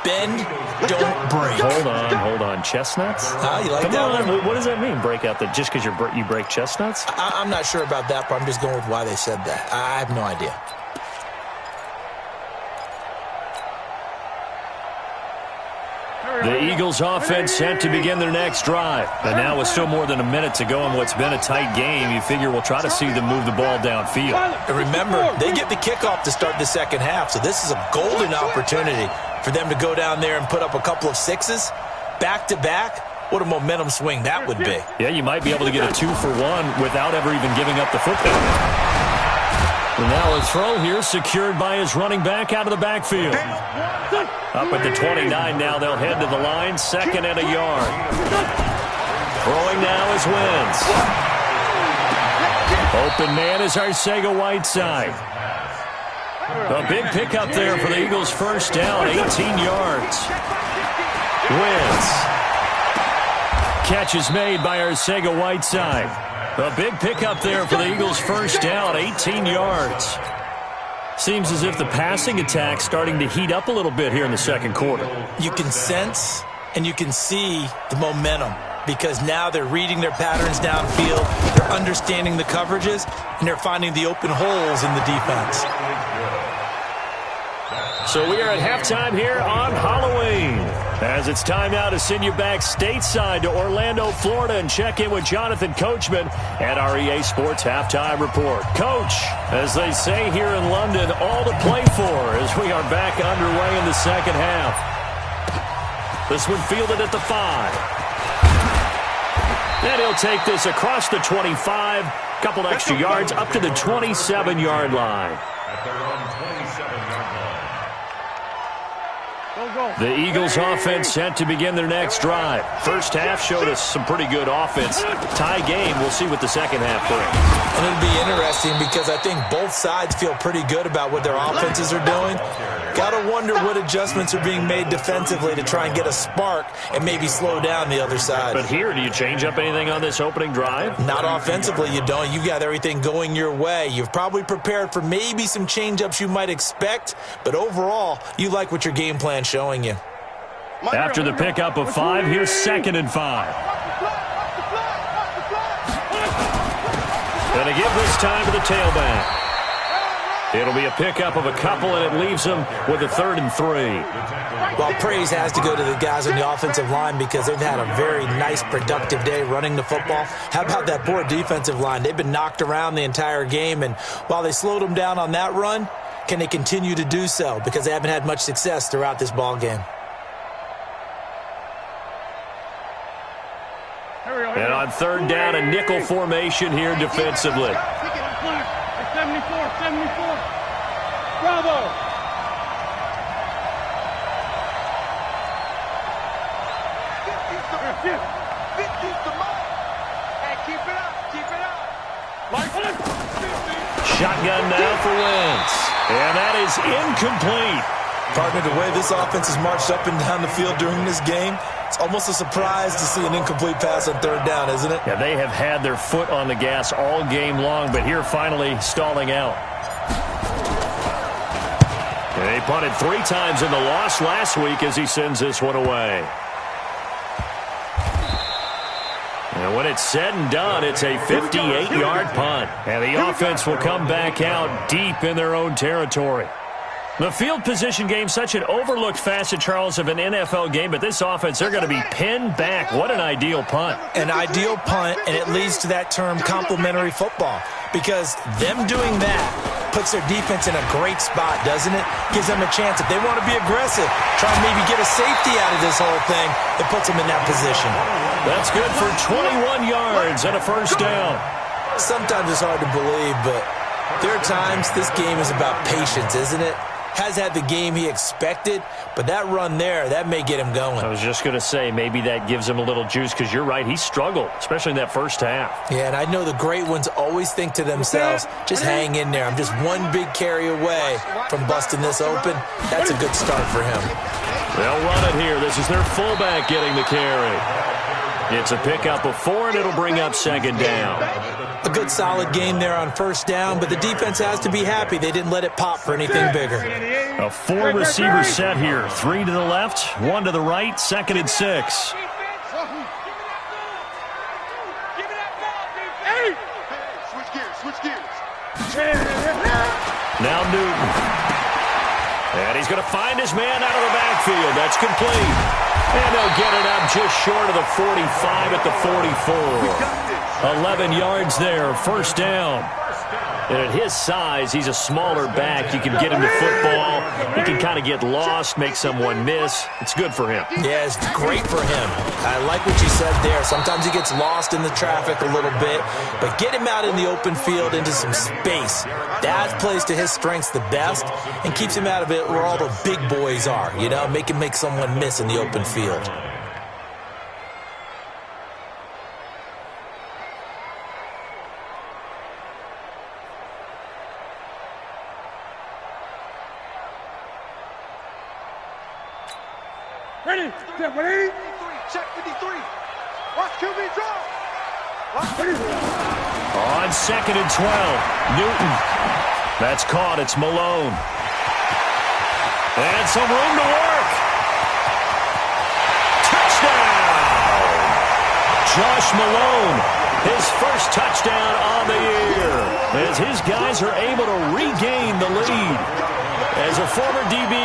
Bend, don't break. Hold on. Chestnuts? You like Come that on. one? What does that mean, break out that just because you break chestnuts? I'm not sure about that, but I'm just going with why they said that. I have no idea. The Eagles offense set to begin their next drive. And now with still more than a minute to go in what's been a tight game, you figure we'll try to see them move the ball downfield. And remember, they get the kickoff to start the second half, so this is a golden opportunity for them to go down there and put up a couple of 6s back-to-back. What a momentum swing that would be. Yeah, you might be able to get a 2-for-1 without ever even giving up the football. And now a throw here secured by his running back out of the backfield. Up at the 29 now, they'll head to the line, 2nd and a yard. Throwing now is Wentz. Open man is Arcega-Whiteside. A big pickup there for the Eagles' first down, 18 yards. Wentz. Catch is made by Arcega-Whiteside. A big pickup there for the Eagles' first down, 18 yards. Seems as if the passing attack's starting to heat up a little bit here in the second quarter. You can sense and you can see the momentum because now they're reading their patterns downfield, they're understanding the coverages, and they're finding the open holes in the defense. So we are at halftime here on Halloween. As it's time now to send you back stateside to Orlando, Florida, and check in with Jonathan Coachman at our EA Sports Halftime Report. Coach, as they say here in London, all to play for as we are back underway in the second half. This one fielded at the 5. And he'll take this across the 25, couple extra yards up to the 27-yard line. At their own 27-yard line. The Eagles offense set to begin their next drive. First half showed us some pretty good offense. Tie game, we'll see what the second half brings. And it'll be interesting because I think both sides feel pretty good about what their offenses are doing. Got to wonder what adjustments are being made defensively to try and get a spark and maybe slow down the other side. But here, do you change up anything on this opening drive? Not offensively, you don't. You've got everything going your way. You've probably prepared for maybe some change-ups you might expect, but overall, you like what your game plan's showing you. After the pickup of 5, here's 2nd and 5. Going to give this time to the tailback. It'll be a pickup of a couple, and it leaves them with a 3rd and 3. Well, praise has to go to the guys on the offensive line because they've had a very nice, productive day running the football. How about that poor defensive line? They've been knocked around the entire game, and while they slowed them down on that run, can they continue to do so? Because they haven't had much success throughout this ball game. And on 3rd down, a nickel formation here defensively. 74. Bravo. Hey, keep it up. Shotgun now for Wentz. And that is incomplete. Partner, the way this offense has marched up and down the field during this game, it's almost a surprise to see an incomplete pass on 3rd down, isn't it? Yeah, they have had their foot on the gas all game long, but here finally stalling out. They punted 3 times in the loss last week as he sends this one away. And when it's said and done, it's a 58-yard punt. And the offense will come back out deep in their own territory. The field position game, such an overlooked facet, Charles, of an NFL game, but this offense, they're going to be pinned back. What an ideal punt. An ideal punt, and it leads to that term complementary football, because them doing that puts their defense in a great spot, doesn't it? Gives them a chance. If they want to be aggressive, try and maybe get a safety out of this whole thing, it puts them in that position. That's good for 21 yards and a 1st down. Sometimes it's hard to believe, but there are times this game is about patience, isn't it? Has had the game he expected, but that run there, that may get him going. I was just going to say, maybe that gives him a little juice, because you're right, he struggled, especially in that first half. Yeah, and I know the great ones always think to themselves, just hang in there. I'm just one big carry away from busting this open. That's a good start for him. They'll run it here. This is their fullback getting the carry. It's a pickup of 4, and it'll bring up 2nd down. A good solid game there on 1st down, but the defense has to be happy they didn't let it pop for anything bigger. A 4-receiver set here. 3 to the left, 1 to the right, 2nd and 6. Switch gears. Now Newton. And he's going to find his man out of the backfield. That's complete. And they'll get it up just short of the 45 at the 44. 11 yards there, 1st down. And at his size, he's a smaller back. You can get him to football. He can kind of get lost, make someone miss. It's good for him. Yeah, it's great for him. I like what you said there. Sometimes he gets lost in the traffic a little bit, but get him out in the open field into some space. That plays to his strengths the best and keeps him out of it where all the big boys are, you know, make someone miss in the open field. Ready? Check 53. Watch QB draw. On 2nd and 12, Newton. That's caught. It's Malone. And some room to work. Touchdown! Josh Malone, his first touchdown on the year, as his guys are able to regain the lead. As a former DB,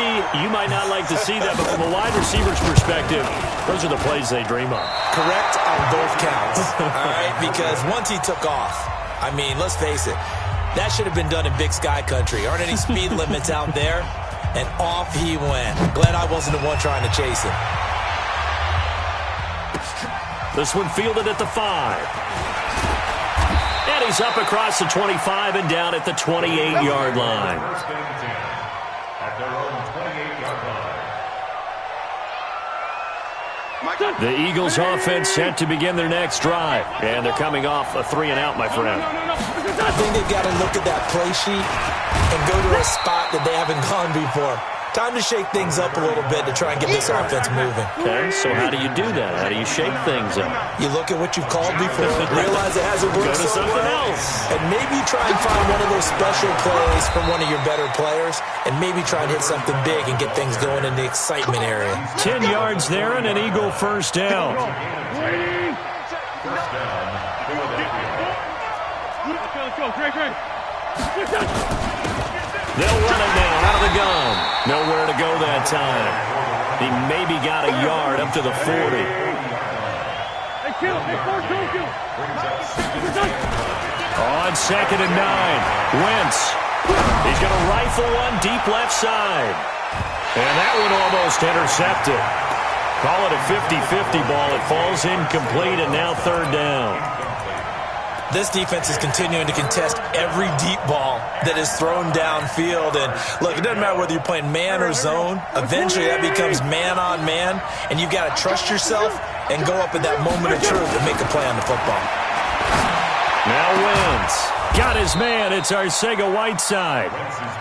you might not like to see that, but from a wide receiver's perspective, those are the plays they dream of. Correct on both counts, all right? Because once he took off, I mean, let's face it, that should have been done in Big Sky Country. Aren't any speed limits out there? And off he went. Glad I wasn't the one trying to chase him. This one fielded at the 5. And he's up across the 25 and down at the 28-yard line. First and 10 at their own 28-yard line. The Eagles offense set to begin their next drive. And they're coming off a 3-and-out, my friend. I think they've got to look at that play sheet and go to a spot that they haven't gone before. Time to shake things up a little bit to try and get this offense moving. Okay, so how do you do that? How do you shake things up? You look at what you've called before, realize it hasn't worked Go to something else. and maybe try and find one of those special plays from one of your better players, and maybe try and hit something big and get things going in the excitement area. 10 yards there and an Eagle first down. First down, Philadelphia. Let's go, Great. They'll run it now out of the gun. Nowhere to go that time. He maybe got a yard up to the 40. On 2nd and 9, Wentz. He's going to rifle one deep left side. And that one almost intercepted. Call it a 50-50 ball. It falls incomplete, and now 3rd down. This defense is continuing to contest every deep ball that is thrown downfield. And, look, it doesn't matter whether you're playing man or zone. Eventually, that becomes man-on-man, and you've got to trust yourself and go up at that moment of truth and make a play on the football. Now Wentz. Got his man. It's Arcega-Whiteside.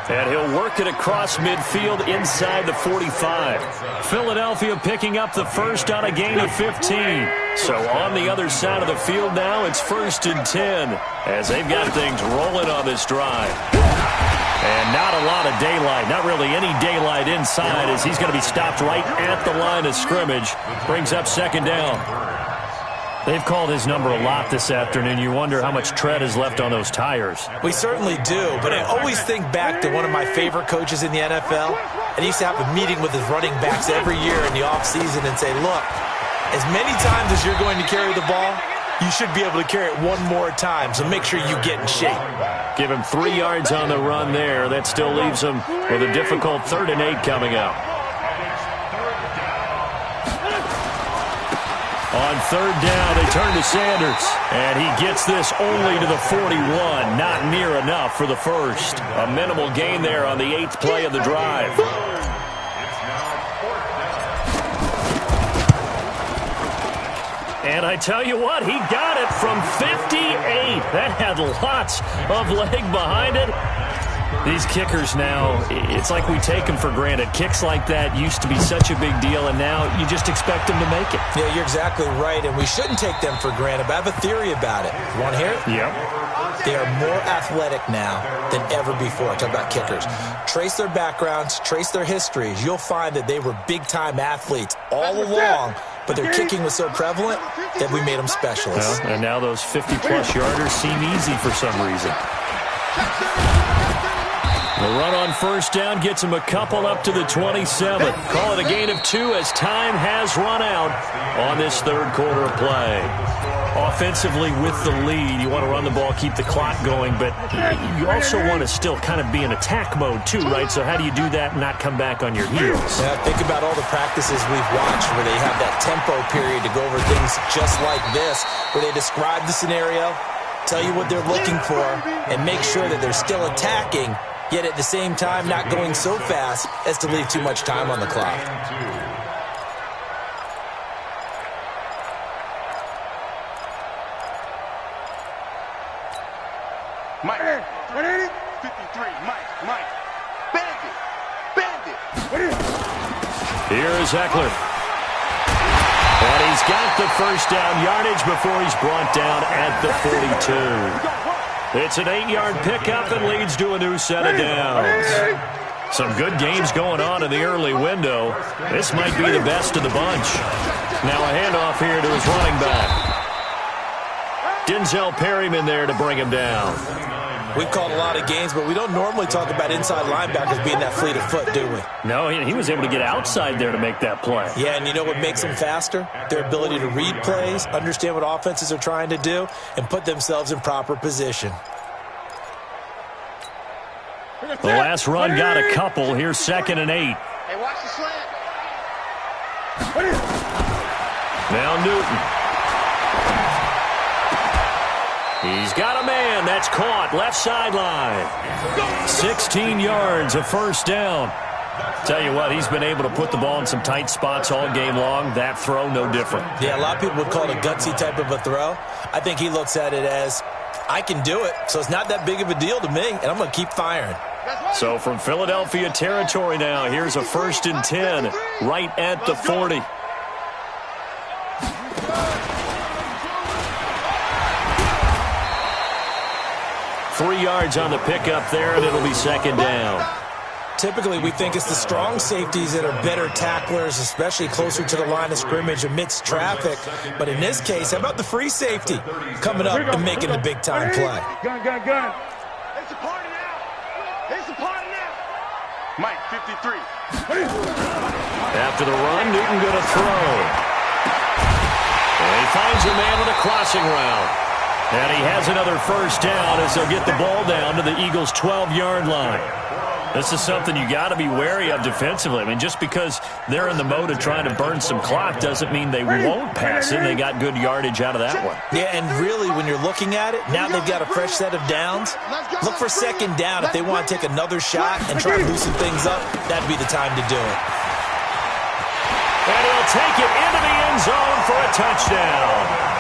And he'll work it across midfield inside the 45. Philadelphia picking up the first on a gain of 15. So on the other side of the field now, it's 1st and 10 as they've got things rolling on this drive. And not a lot of daylight, not really any daylight inside as he's going to be stopped right at the line of scrimmage. Brings up 2nd down. They've called his number a lot this afternoon. You wonder how much tread is left on those tires. We certainly do, but I always think back to one of my favorite coaches in the NFL. And he used to have a meeting with his running backs every year in the offseason and say, look, as many times as you're going to carry the ball, you should be able to carry it one more time, so make sure you get in shape. Give him 3 yards on the run there. That still leaves him with a difficult 3rd and 8 coming up. On 3rd down, they turn to Sanders, and he gets this only to the 41. Not near enough for the first. A minimal gain there on the 8th play of the drive. And I tell you what, he got it from 58. That had lots of leg behind it. These kickers now, it's like we take them for granted. Kicks like that used to be such a big deal, and now you just expect them to make it. Yeah, you're exactly right, and we shouldn't take them for granted, but I have a theory about it. You want to hear it? Yep. They are more athletic now than ever before. Talk about kickers. Trace their backgrounds, trace their histories. You'll find that they were big-time athletes all along, but their kicking was so prevalent that we made them specialists. Well, and now those 50-plus yarders seem easy for some reason. The run on 1st down gets him a couple up to the 27. Call it a gain of 2 as time has run out on this 3rd quarter play. Offensively with the lead, you want to run the ball, keep the clock going, but you also want to still kind of be in attack mode too, right? So how do you do that and not come back on your heels? Yeah, think about all the practices we've watched where they have that tempo period to go over things just like this, where they describe the scenario, tell you what they're looking for, and make sure that they're still attacking, yet at the same time not going so fast as to leave too much time on the clock. Mike, 180, 53, Mike, Bandit. Here is Eckler. And he's got the first down yardage before he's brought down at the 42. It's an 8-yard pickup and leads to a new set of downs. Some good games going on in the early window. This might be the best of the bunch. Now a handoff here to his running back. Denzel Perryman there to bring him down. We've called a lot of games, but we don't normally talk about inside linebackers being that fleet of foot, do we? No, he was able to get outside there to make that play. Yeah, and you know what makes them faster? Their ability to read plays, understand what offenses are trying to do, and put themselves in proper position. The last run got a couple. Here's 2nd and 8. Hey, watch the slant. Now Newton. He's got a man. That's caught. Left sideline. 16 yards, a first down. Tell you what, he's been able to put the ball in some tight spots all game long. That throw, no different. Yeah, a lot of people would call it a gutsy type of a throw. I think he looks at it as, I can do it, so it's not that big of a deal to me, and I'm going to keep firing. So from Philadelphia territory now, here's a 1st and 10 right at the 40. Three yards on the pickup there, and it'll be 2nd down. Typically, we think it's the strong safeties that are better tacklers, especially closer to the line of scrimmage amidst traffic. But in this case, how about the free safety coming up and making the big-time play? Gun. It's a party now. It's a party now. Mike, 53. After the run, Newton going to throw. And he finds a man on the crossing route. And he has another first down as they'll get the ball down to the Eagles' 12-yard line. This is something you got to be wary of defensively. I mean, just because they're in the mode of trying to burn some clock doesn't mean they won't pass it. They got good yardage out of that one. Yeah, and really, when you're looking at it, now they've got a fresh set of downs. Look for 2nd down. If they want to take another shot and try to loosen things up, that'd be the time to do it. And he'll take it into the end zone for a touchdown.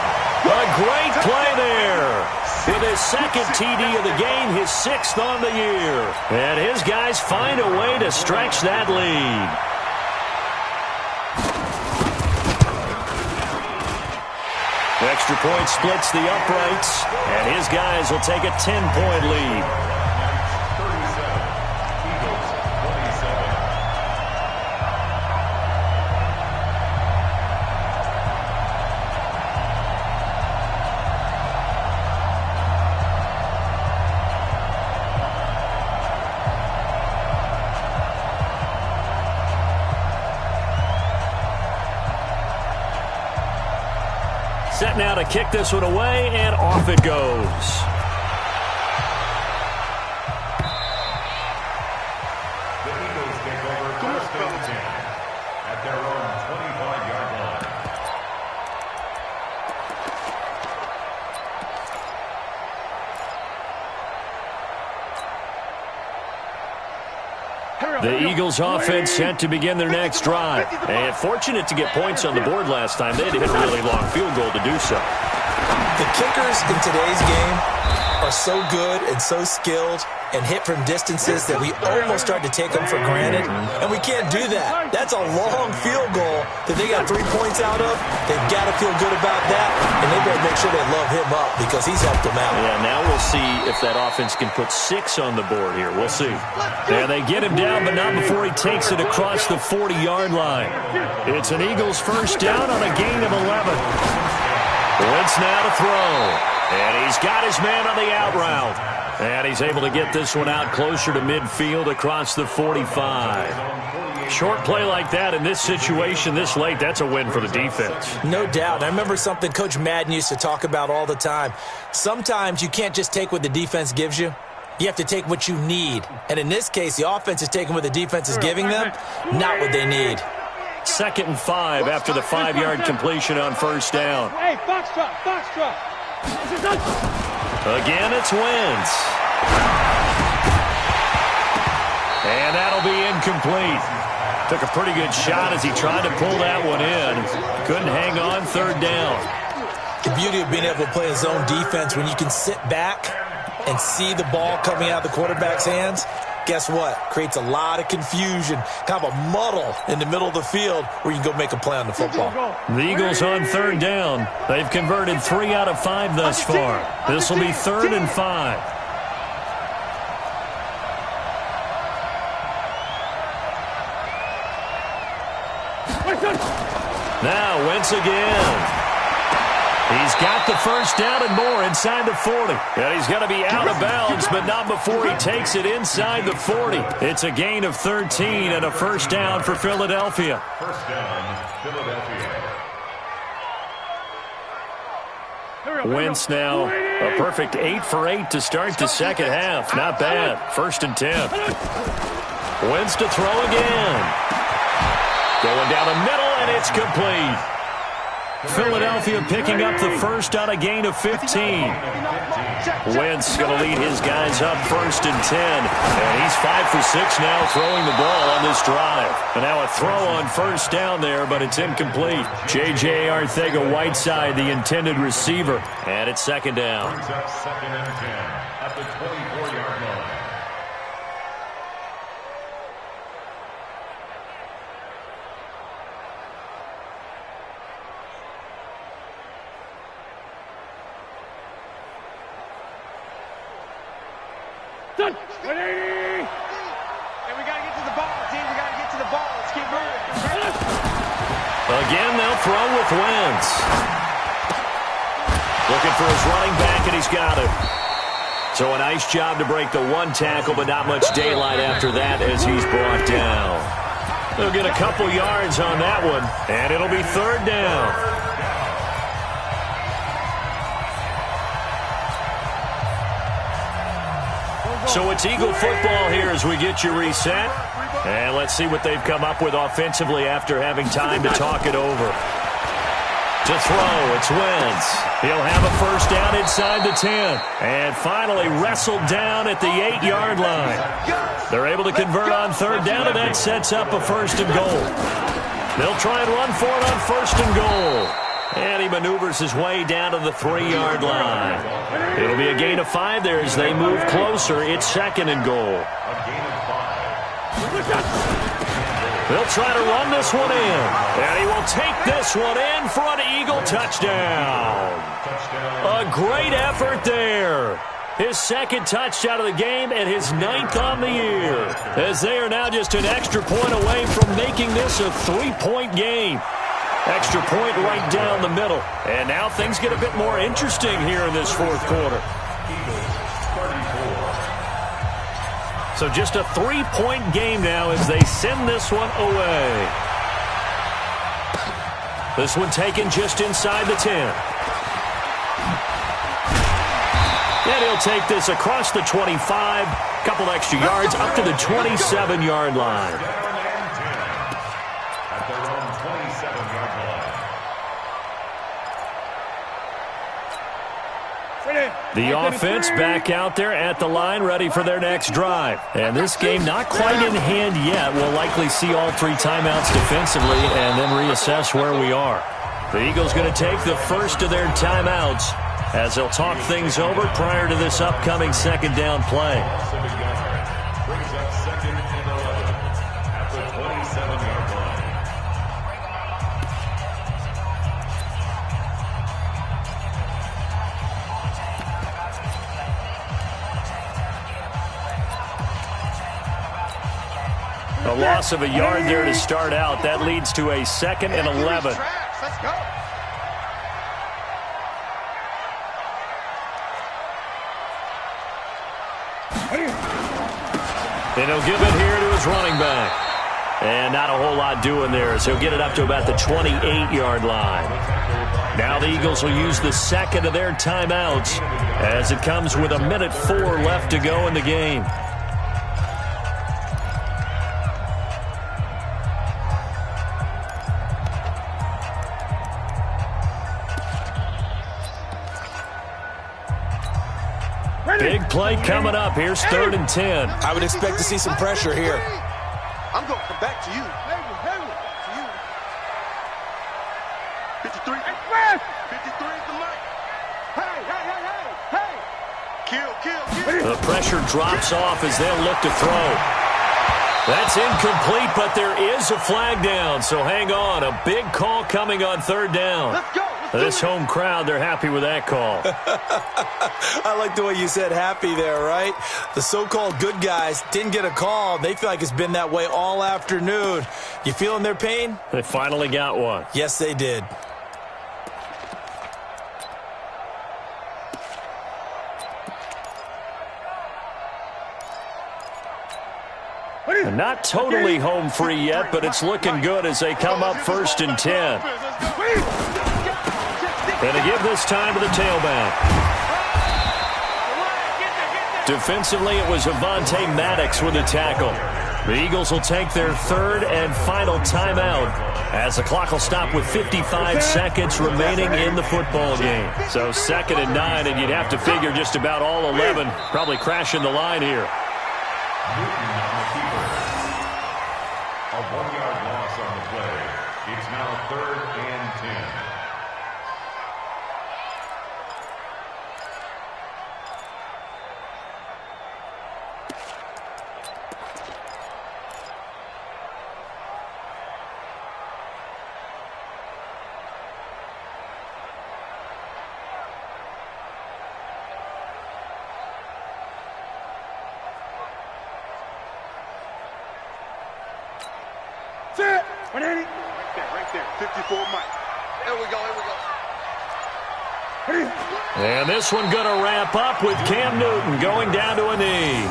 A great play there. With his 2nd TD of the game, his 6th on the year. And his guys find a way to stretch that lead. Extra point splits the uprights, and his guys will take a 10-point lead. Set now to kick this one away, and off it goes. The Eagles take over 1st and 10 at their own 25-yard line. The Eagles offense set to begin their next drive. And fortunate to get points on the board last time. They had to hit a really long field goal to do so. The kickers in today's game are so good and so skilled and hit from distances that we almost start to take them for granted. And we can't do that. That's a long field goal that they got 3 points out of. They've got to feel good about that, and they better make sure they love him up because he's helped them out. Yeah, now we'll see if that offense can put 6 on the board here. We'll see. Yeah, they get him down, but not before he takes it across the 40-yard line. It's an Eagles first down on a gain of 11. Wentz now to throw. And he's got his man on the out route. And he's able to get this one out closer to midfield across the 45. Short play like that in this situation this late, that's a win for the defense. No doubt. I remember something Coach Madden used to talk about all the time. Sometimes you can't just take what the defense gives you. You have to take what you need. And in this case, the offense is taking what the defense is giving them, not what they need. 2nd and 5 after the 5-yard completion on first down. Hey, Foxtrot. Again, it's Wentz. And that'll be incomplete. Took a pretty good shot as he tried to pull that one in. Couldn't hang on, 3rd down. The beauty of being able to play a zone defense when you can sit back and see the ball coming out of the quarterback's hands, guess what? Creates a lot of confusion, kind of a muddle in the middle of the field where you can go make a play on the football. The Eagles on 3rd down. They've converted 3 out of 5 thus far. This will be 3rd and 5. Now Wentz again. He's got the first down and more inside the 40. And he's going to be out of bounds, but not before he takes it inside the 40. It's a gain of 13 and a first down for Philadelphia. First down, Philadelphia. Wentz now a perfect 8 for 8 to start the second half. Not bad. 1st and 10. Wentz to throw again. Going down the middle, and it's complete. Philadelphia picking up the first on a gain of 15. Wentz going to lead his guys up 1st and 10. And he's 5 for 6 now throwing the ball on this drive. And now a throw on first down there, but it's incomplete. J.J. Arcega-Whiteside, the intended receiver. And it's second down. Brings up 2nd and 10 at the 24-yard line. And we got to get to the ball, team. We got to get to the ball. Let's keep moving. Again, they'll throw with Wentz. Looking for his running back, and he's got it. So a nice job to break the one tackle, but not much daylight after that as he's brought down. They'll get a couple yards on that one, and it'll be 3rd down. So it's Eagle football here as we get you reset. And let's see what they've come up with offensively after having time to talk it over. To throw, it's Wentz. He'll have a first down inside the 10. And finally wrestled down at the 8-yard line. They're able to convert on 3rd down, and that sets up a 1st and goal. They'll try and run for it on 1st and goal. And he maneuvers his way down to the 3-yard line. It'll be a gain of 5 there as they move closer. It's 2nd and goal. They'll try to run this one in. And he will take this one in for an Eagle touchdown. A great effort there. His 2nd touchdown of the game and his 9th on the year. As they are now just an extra point away from making this a 3-point game. Extra point right down the middle. And now things get a bit more interesting here in this 4th quarter. So just a 3-point game now as they send this one away. This one taken just inside the 10. And he'll take this across the 25. Couple extra yards up to the 27-yard line. The offense back out there at the line, ready for their next drive. And this game not quite in hand yet. We'll likely see all 3 timeouts defensively and then reassess where we are. The Eagles going to take the first of their timeouts as they'll talk things over prior to this upcoming 2nd down play. Brings up 2nd and 11 at the 27-yard line. A loss of a yard there to start out. That leads to a 2nd and 11. Let's go. And he'll give it here to his running back. And not a whole lot doing there as he'll get it up to about the 28-yard line. Now the Eagles will use the 2nd of their timeouts as it comes with 1:04 left to go in the game. Big play coming up. Here's 3rd and 10. I would expect to see some pressure here. I'm going to come back to you. To you. 53. 53 is the mic. Hey. Kill. The pressure drops off as they'll look to throw. That's incomplete, but there is a flag down, so hang on. A big call coming on 3rd down. Let's go. This home crowd, they're happy with that call. I like the way you said happy there, right? The so-called good guys didn't get a call. They feel like it's been that way all afternoon. You feeling their pain? They finally got one. Yes, they did. And not totally home free yet, but it's looking good as they come up 1st and 10. And they give this time to the tailback. Defensively, it was Snapnyanecks with a tackle. The Eagles will take their 3rd and final timeout as the clock will stop with 55 seconds remaining in the football game. So 2nd and 9, and you'd have to figure just about all 11 probably crashing the line here. A 1-yard loss on the play. It's now 3rd and 10. Right there. 54 Mike. Here we go. And this one going to wrap up with Cam Newton going down to a knee.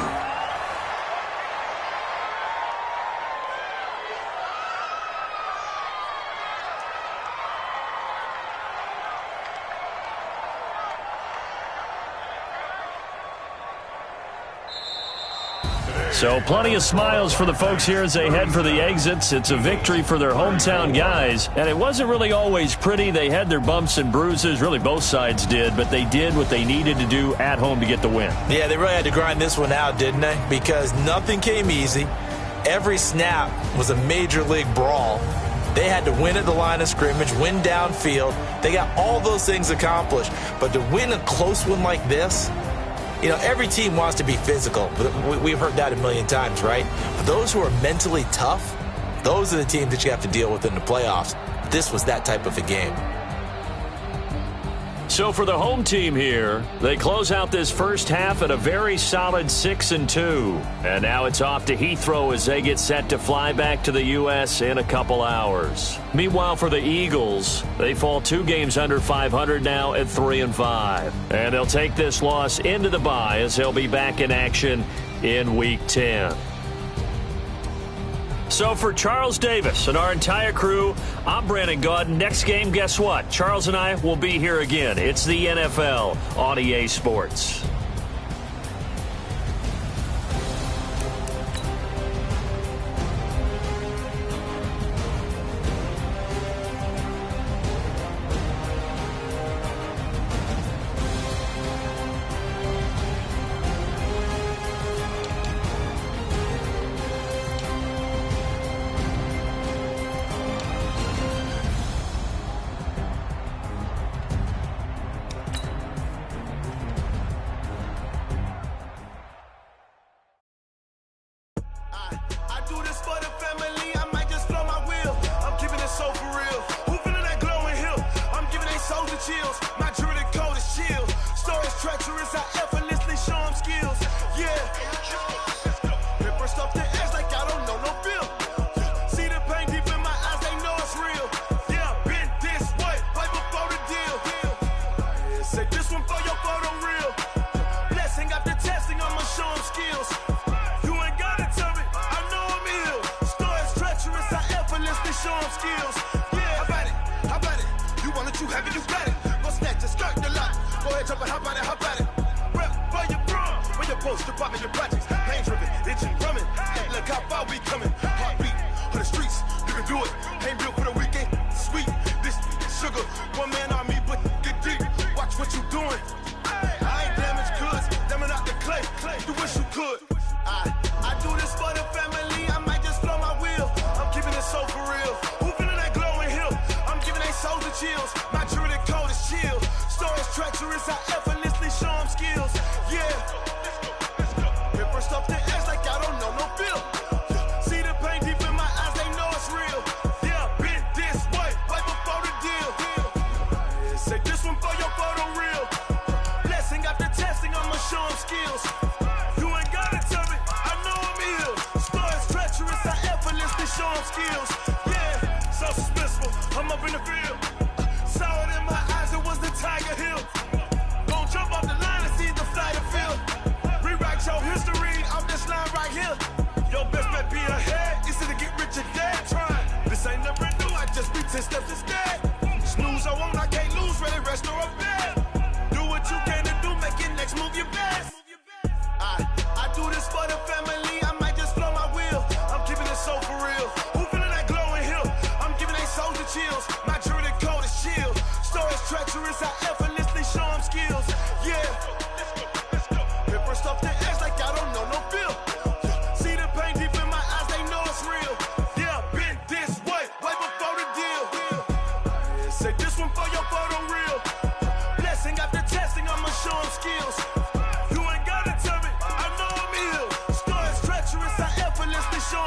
So plenty of smiles for the folks here as they head for the exits. It's a victory for their hometown guys. And it wasn't really always pretty. They had their bumps and bruises. Really, both sides did. But they did what they needed to do at home to get the win. Yeah, they really had to grind this one out, didn't they? Because nothing came easy. Every snap was a major league brawl. They had to win at the line of scrimmage, win downfield. They got all those things accomplished. But to win a close one like this, you know, every team wants to be physical. We've heard that a million times, right? But those who are mentally tough, those are the teams that you have to deal with in the playoffs. This was that type of a game. So for the home team here, they close out this first half at a very solid 6-2. And now it's off to Heathrow as they get set to fly back to the U.S. in a couple hours. Meanwhile, for the Eagles, they fall 2 games under 500 now at 3-5. And they'll take this loss into the bye as they'll be back in action in Week 10. So for Charles Davis and our entire crew, I'm Brandon Gaudin. Next game, guess what? Charles and I will be here again. It's the NFL on EA Sports.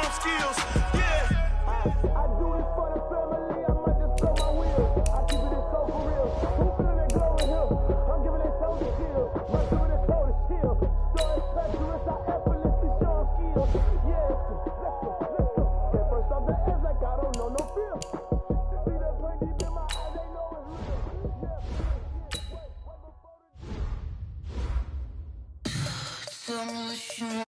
strong skills. Yeah. I do it for the family, I might just blow my wheels. I keep it so for real. Who feeling that glowing hill? I'm giving it so to kill. Run through the cold as steel. Story treacherous, I effortlessly show skills. Yeah, let's go. Get first off the edge like I don't know no fear. See that pain deep in my eyes, they know it's real. Yeah, wait before the...